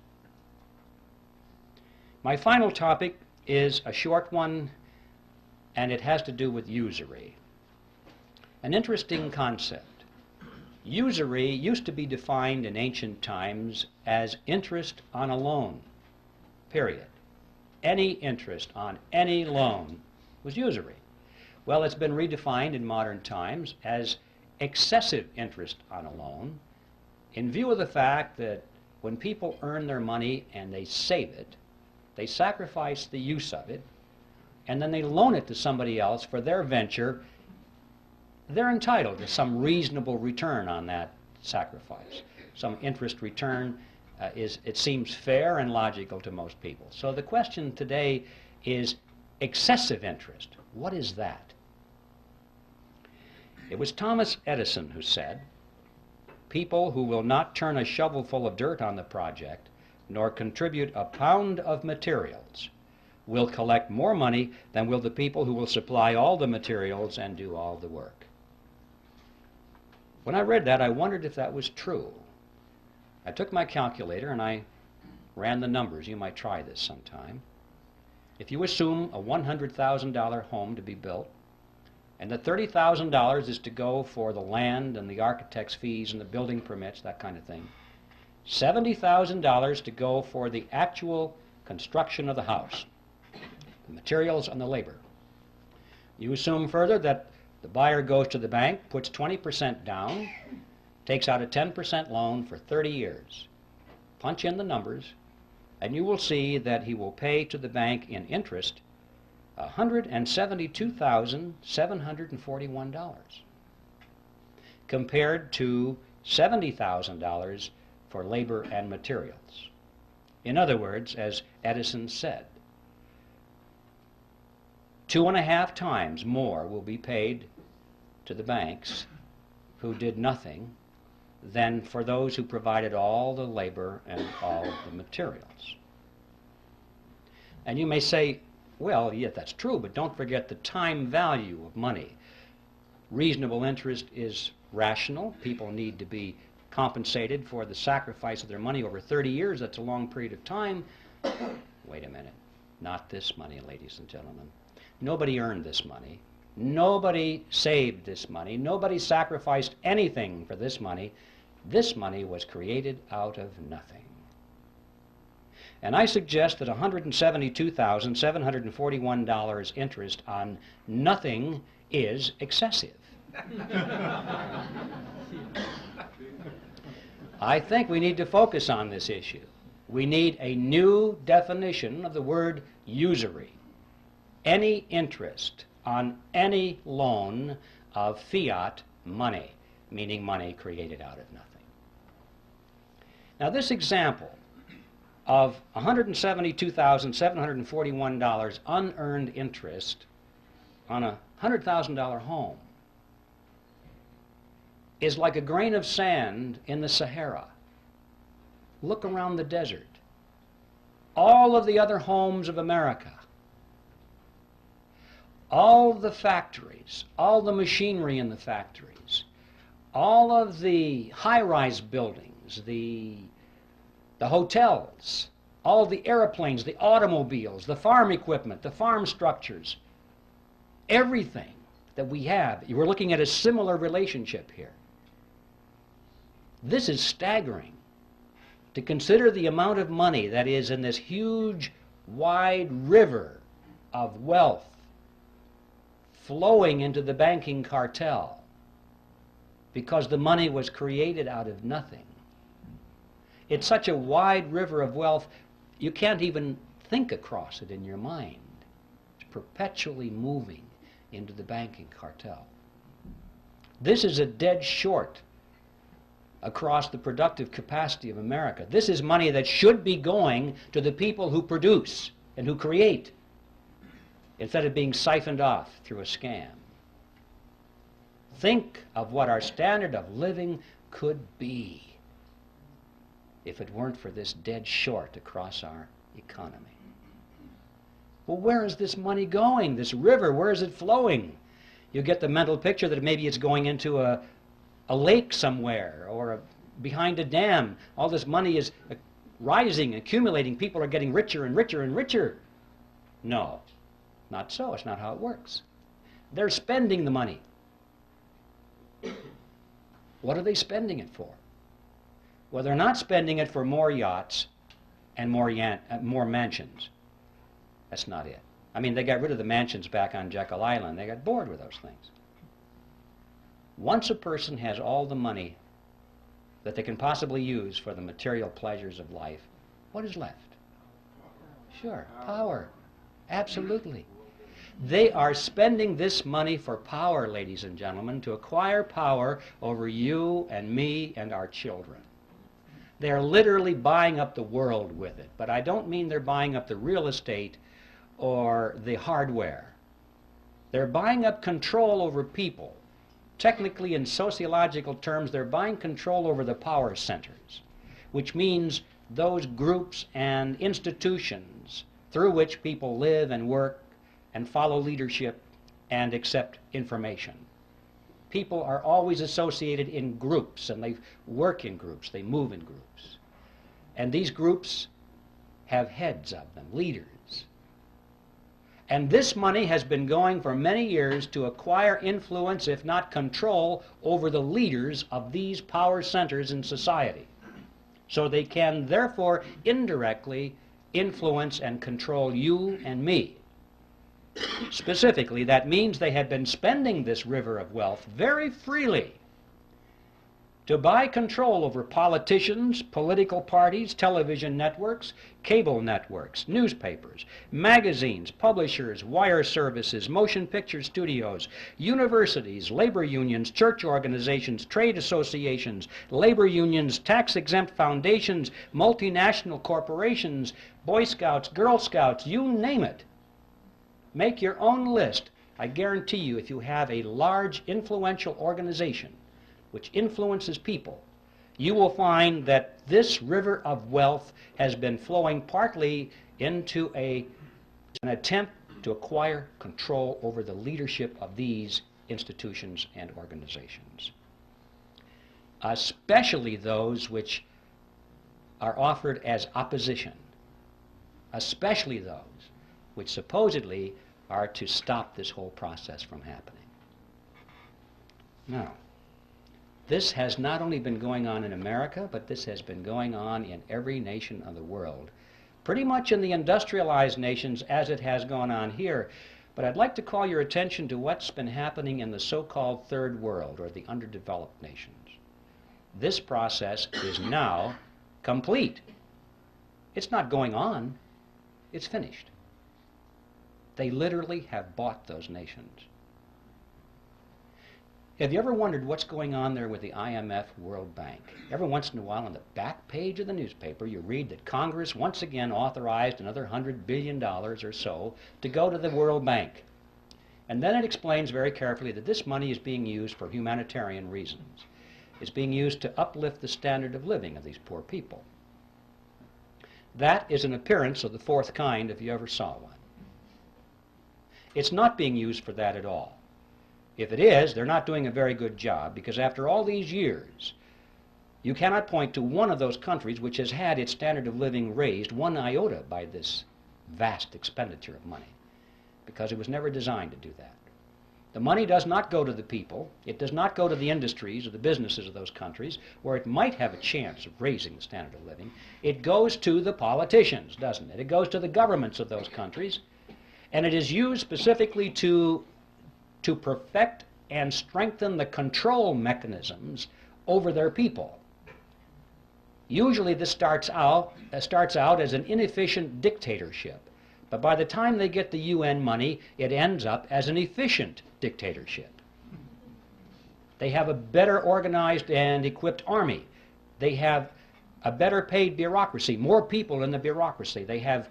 My final topic is a short one, and it has to do with usury. An interesting concept. Usury used to be defined in ancient times as interest on a loan, period. Any interest on any loan was usury. Well, it's been redefined in modern times as excessive interest on a loan, in view of the fact that when people earn their money and they save it, they sacrifice the use of it, and then they loan it to somebody else for their venture. They're entitled to some reasonable return on that sacrifice. Some interest return it seems fair and logical to most people. So the question today is excessive interest. What is that? It was Thomas Edison who said, "People who will not turn a shovelful of dirt on the project, nor contribute a pound of materials, will collect more money than will the people who will supply all the materials and do all the work." When I read that, I wondered if that was true. I took my calculator and I ran the numbers. You might try this sometime. If you assume a $100,000 home to be built, and that $30,000 is to go for the land and the architect's fees and the building permits, that kind of thing, $70,000 to go for the actual construction of the house, the materials and the labor. You assume further that the buyer goes to the bank, puts 20% down, takes out a 10% loan for 30 years. Punch in the numbers, and you will see that he will pay to the bank in interest $172,741, compared to $70,000 for labor and materials. In other words, as Edison said, 2.5 times more will be paid to the banks who did nothing than for those who provided all the labor and all the materials. And you may say, well, yeah, that's true, but don't forget the time value of money. Reasonable interest is rational. People need to be compensated for the sacrifice of their money over 30 years. That's a long period of time. Wait a minute. Not this money, ladies and gentlemen. Nobody earned this money. Nobody saved this money. Nobody sacrificed anything for this money. This money was created out of nothing. And I suggest that $172,741 interest on nothing is excessive. I think we need to focus on this issue. We need a new definition of the word usury. Any interest on any loan of fiat money, meaning money created out of nothing. Now this example of $172,741 unearned interest on a $100,000 home is like a grain of sand in the Sahara. Look around the desert. All of the other homes of America, all the factories, all the machinery in the factories, all of the high-rise buildings, the hotels, all the airplanes, the automobiles, the farm equipment, the farm structures, everything that we have. We're looking at a similar relationship here. This is staggering. To consider the amount of money that is in this huge, wide river of wealth flowing into the banking cartel because the money was created out of nothing. It's such a wide river of wealth, you can't even think across it in your mind. It's perpetually moving into the banking cartel. This is a dead short across the productive capacity of America. This is money that should be going to the people who produce and who create, instead of being siphoned off through a scam. Think of what our standard of living could be if it weren't for this dead short across our economy. Well, where is this money going? This river, where is it flowing? You get the mental picture that maybe it's going into a lake somewhere or behind a dam. All this money is rising, accumulating. People are getting richer and richer and richer. No, not so. It's not how it works. They're spending the money. What are they spending it for? Well, they're not spending it for more yachts and more mansions. That's not it. I mean, they got rid of the mansions back on Jekyll Island. They got bored with those things. Once a person has all the money that they can possibly use for the material pleasures of life, what is left? Sure, power. Absolutely. They are spending this money for power, ladies and gentlemen, to acquire power over you and me and our children. They're literally buying up the world with it. But I don't mean they're buying up the real estate or the hardware. They're buying up control over people. Technically, in sociological terms, they're buying control over the power centers, which means those groups and institutions through which people live and work and follow leadership and accept information. People are always associated in groups, and they work in groups, they move in groups. And these groups have heads of them, leaders. And this money has been going for many years to acquire influence, if not control, over the leaders of these power centers in society. So they can therefore indirectly influence and control you and me. Specifically, that means they have been spending this river of wealth very freely to buy control over politicians, political parties, television networks, cable networks, newspapers, magazines, publishers, wire services, motion picture studios, universities, labor unions, church organizations, trade associations, labor unions, tax-exempt foundations, multinational corporations, Boy Scouts, Girl Scouts, you name it. Make your own list. I guarantee you, if you have a large, influential organization which influences people, you will find that this river of wealth has been flowing partly into an attempt to acquire control over the leadership of these institutions and organizations, especially those which are offered as opposition, especially those which supposedly are to stop this whole process from happening. Now, this has not only been going on in America, but this has been going on in every nation of the world, pretty much in the industrialized nations as it has gone on here. But I'd like to call your attention to what's been happening in the so-called third world, or the underdeveloped nations. This process is now complete. It's not going on, it's finished. They literally have bought those nations. Have you ever wondered what's going on there with the IMF, World Bank? Every once in a while on the back page of the newspaper you read that Congress once again authorized another $100 billion or so to go to the World Bank. And then it explains very carefully that this money is being used for humanitarian reasons. It's being used to uplift the standard of living of these poor people. That is an appearance of the fourth kind if you ever saw one. It's not being used for that at all. If it is, they're not doing a very good job, because after all these years, you cannot point to one of those countries which has had its standard of living raised one iota by this vast expenditure of money, because it was never designed to do that. The money does not go to the people. It does not go to the industries or the businesses of those countries where it might have a chance of raising the standard of living. It goes to the politicians, doesn't it? It goes to the governments of those countries, and it is used specifically to perfect and strengthen the control mechanisms over their people. Usually this starts out as an inefficient dictatorship, but by the time they get the UN money, it ends up as an efficient dictatorship. They have a better organized and equipped army. They have a better paid bureaucracy, more people in the bureaucracy. They have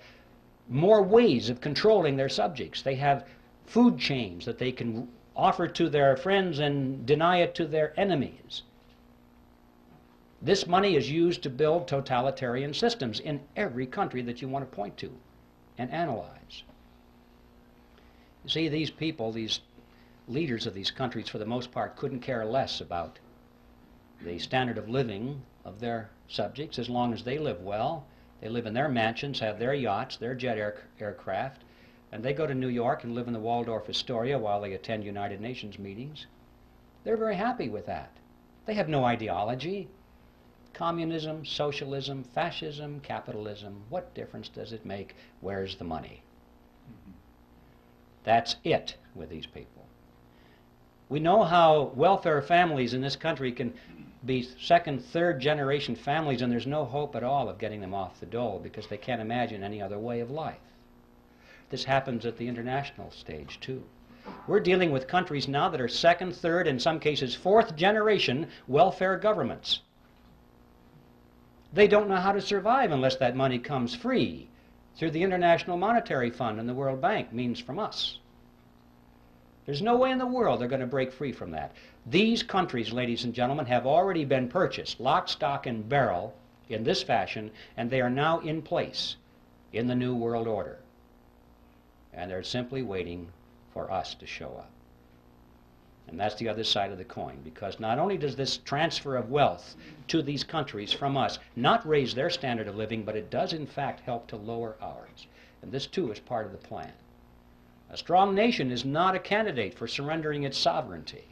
more ways of controlling their subjects. They have food chains that they can offer to their friends and deny it to their enemies. This money is used to build totalitarian systems in every country that you want to point to and analyze. You see, these people, these leaders of these countries, for the most part, couldn't care less about the standard of living of their subjects as long as they live well. They live in their mansions, have their yachts, their jet aircraft, and they go to New York and live in the Waldorf Astoria while they attend United Nations meetings. They're very happy with that. They have no ideology. Communism, socialism, fascism, capitalism, what difference does it make? Where's the money? That's it with these people. We know how welfare families in this country can be second, third generation families, and there's no hope at all of getting them off the dole because they can't imagine any other way of life. This happens at the international stage, too. We're dealing with countries now that are second, third, in some cases fourth generation welfare governments. They don't know how to survive unless that money comes free through the International Monetary Fund and the World Bank, means from us. There's no way in the world they're going to break free from that. These countries, ladies and gentlemen, have already been purchased, lock, stock, and barrel, in this fashion, and they are now in place in the New World Order. And they're simply waiting for us to show up. And that's the other side of the coin, because not only does this transfer of wealth to these countries from us not raise their standard of living, but it does in fact help to lower ours. And this too is part of the plan. A strong nation is not a candidate for surrendering its sovereignty.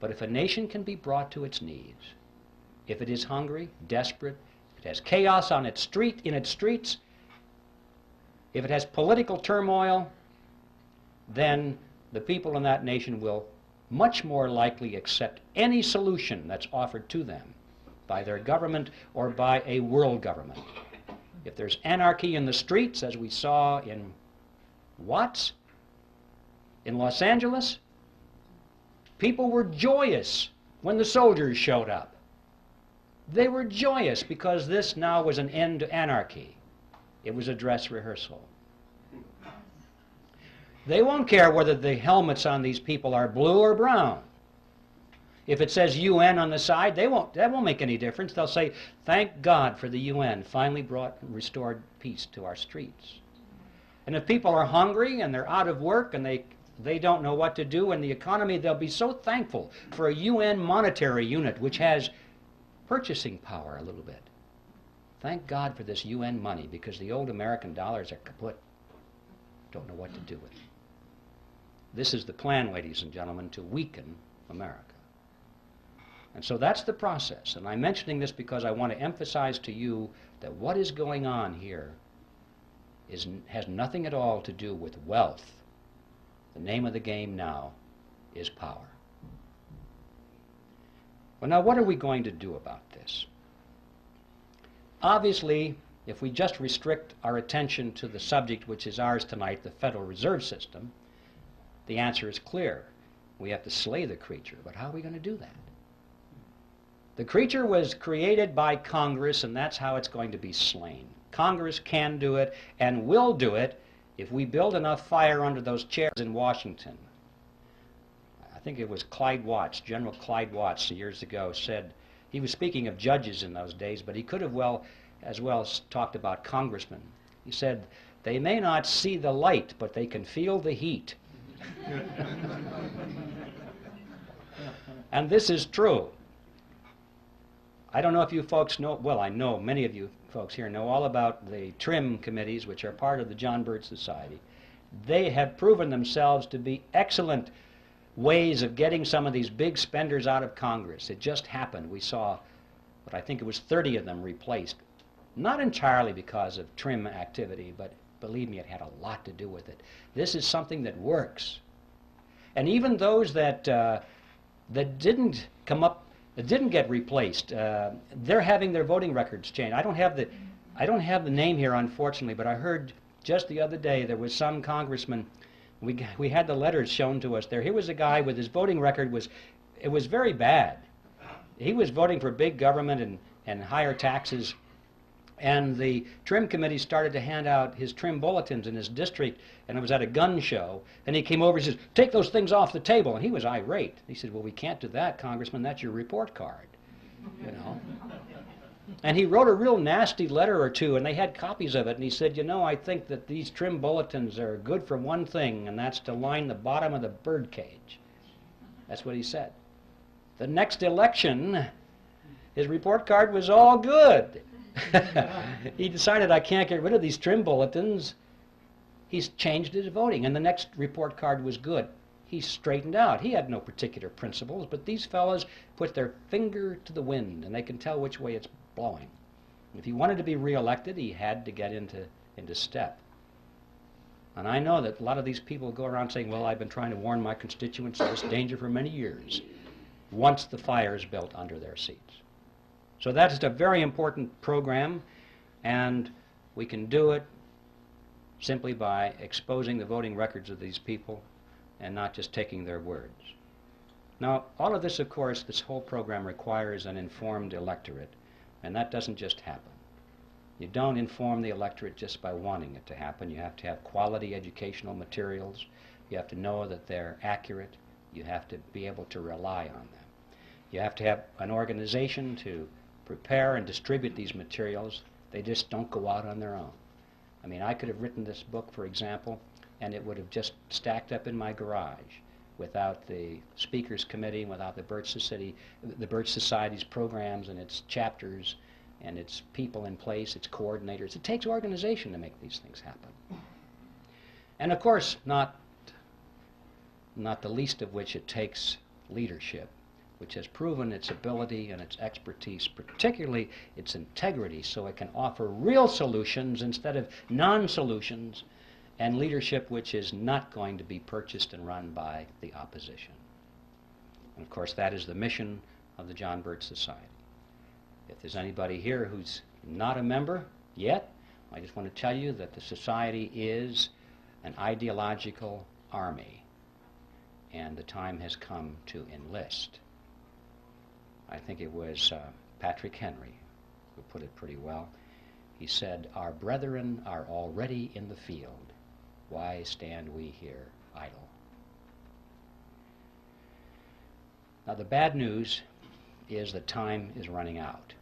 But if a nation can be brought to its knees, if it is hungry, desperate, if it has chaos on its in its streets, if it has political turmoil, then the people in that nation will much more likely accept any solution that's offered to them by their government or by a world government. If there's anarchy in the streets, as we saw in Watts, in Los Angeles, people were joyous when the soldiers showed up. They were joyous because this now was an end to anarchy. It was a dress rehearsal. They won't care whether the helmets on these people are blue or brown. If it says UN on the side, that won't make any difference. They'll say, thank God for the UN finally restored peace to our streets. And if people are hungry and they're out of work and they don't know what to do in the economy, they'll be so thankful for a UN monetary unit which has purchasing power a little bit. Thank God for this UN money, because the old American dollars are kaput. Don't know what to do with them. This is the plan, ladies and gentlemen, to weaken America. And so that's the process. And I'm mentioning this because I want to emphasize to you that what is going on here has nothing at all to do with wealth. The name of the game now is power. Well, now what are we going to do about this? Obviously, if we just restrict our attention to the subject which is ours tonight, the Federal Reserve System, the answer is clear. We have to slay the creature, but how are we going to do that? The creature was created by Congress, and that's how it's going to be slain. Congress can do it and will do it if we build enough fire under those chairs in Washington. I think it was Clyde Watts, General Clyde Watts, years ago, said, he was speaking of judges in those days, but he could have as well talked about congressmen. He said, they may not see the light, but they can feel the heat. And this is true. I don't know if you folks know, well, I know many of you folks here know all about the TRIM committees, which are part of the John Birch Society. They have proven themselves to be excellent ways of getting some of these big spenders out of Congress. It just happened. We saw, but I think it was 30 of them replaced. Not entirely because of TRIM activity, but believe me, it had a lot to do with it. This is something that works. And even those that didn't come up, that didn't get replaced, they're having their voting records changed. I don't have the name here, unfortunately, but I heard just the other day there was some congressman. We had the letters shown to us there. Here was a guy with his voting record it was very bad. He was voting for big government and higher taxes. And the TRIM committee started to hand out his TRIM bulletins in his district, and it was at a gun show. And he came over and says, take those things off the table. And he was irate. He said, well, we can't do that, Congressman. That's your report card, you know. And he wrote a real nasty letter or two, and they had copies of it. And he said, you know, I think that these TRIM bulletins are good for one thing, and that's to line the bottom of the birdcage. That's what he said. The next election, his report card was all good. He decided, I can't get rid of these TRIM bulletins. He's changed his voting, and the next report card was good. He straightened out. He had no particular principles, but these fellows put their finger to the wind, and they can tell which way it's blowing. If he wanted to be reelected, he had to get into step. And I know that a lot of these people go around saying, well, I've been trying to warn my constituents of this danger for many years, once the fire is built under their seats. So that is a very important program, and we can do it simply by exposing the voting records of these people and not just taking their words. Now, all of this, of course, this whole program requires an informed electorate, and that doesn't just happen. You don't inform the electorate just by wanting it to happen. You have to have quality educational materials. You have to know that they're accurate. You have to be able to rely on them. You have to have an organization to prepare and distribute these materials. They just don't go out on their own. I mean, I could have written this book, for example, and it would have just stacked up in my garage without the Speakers Committee, without the Birch Society's programs and its chapters and its people in place, its coordinators. It takes organization to make these things happen. And of course, not the least of which it takes leadership, which has proven its ability and its expertise, particularly its integrity, so it can offer real solutions instead of non-solutions, and leadership which is not going to be purchased and run by the opposition. And of course, that is the mission of the John Birch Society. If there's anybody here who's not a member yet, I just want to tell you that the Society is an ideological army, and the time has come to enlist. I think it was Patrick Henry who put it pretty well. He said, "Our brethren are already in the field. Why stand we here idle?" Now, the bad news is that time is running out.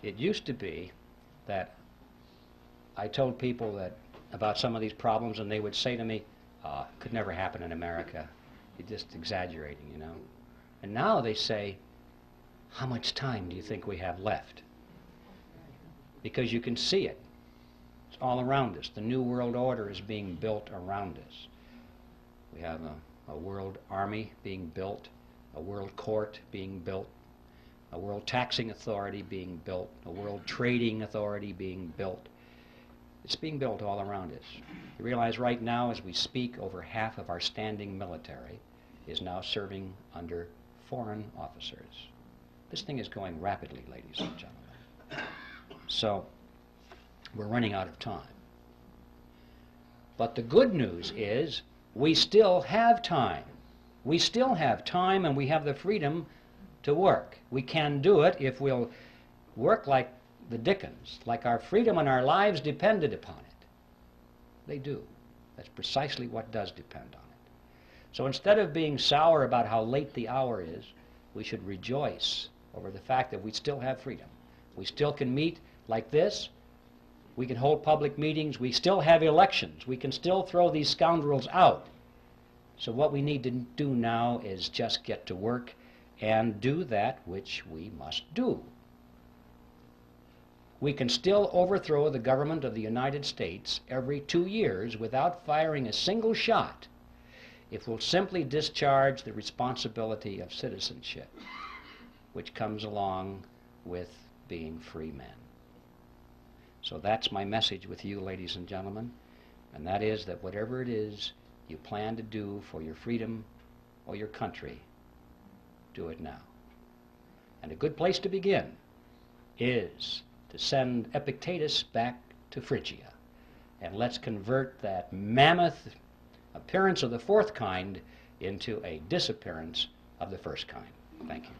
It used to be that I told people that about some of these problems, and they would say to me, could never happen in America. You're just exaggerating, you know. And now they say, how much time do you think we have left? Because you can see it. It's all around us. The New World Order is being built around us. We have a world army being built, a world court being built, a world taxing authority being built, a world trading authority being built. It's being built all around us. You realize right now, as we speak, over half of our standing military is now serving under foreign officers. This thing is going rapidly, ladies and gentlemen. So, we're running out of time. But the good news is, we still have time. We still have time, and we have the freedom to work. We can do it if we'll work like the Dickens, like our freedom and our lives depended upon it. They do. That's precisely what does depend on it. So instead of being sour about how late the hour is, we should rejoice over the fact that we still have freedom. We still can meet like this. We can hold public meetings. We still have elections. We can still throw these scoundrels out. So what we need to do now is just get to work and do that which we must do. We can still overthrow the government of the United States every 2 years without firing a single shot if we'll simply discharge the responsibility of citizenship, which comes along with being free men. So that's my message with you, ladies and gentlemen, and that is that whatever it is you plan to do for your freedom or your country, do it now. And a good place to begin is to send Epictetus back to Phrygia. And let's convert that mammoth appearance of the fourth kind into a disappearance of the first kind. Thank you.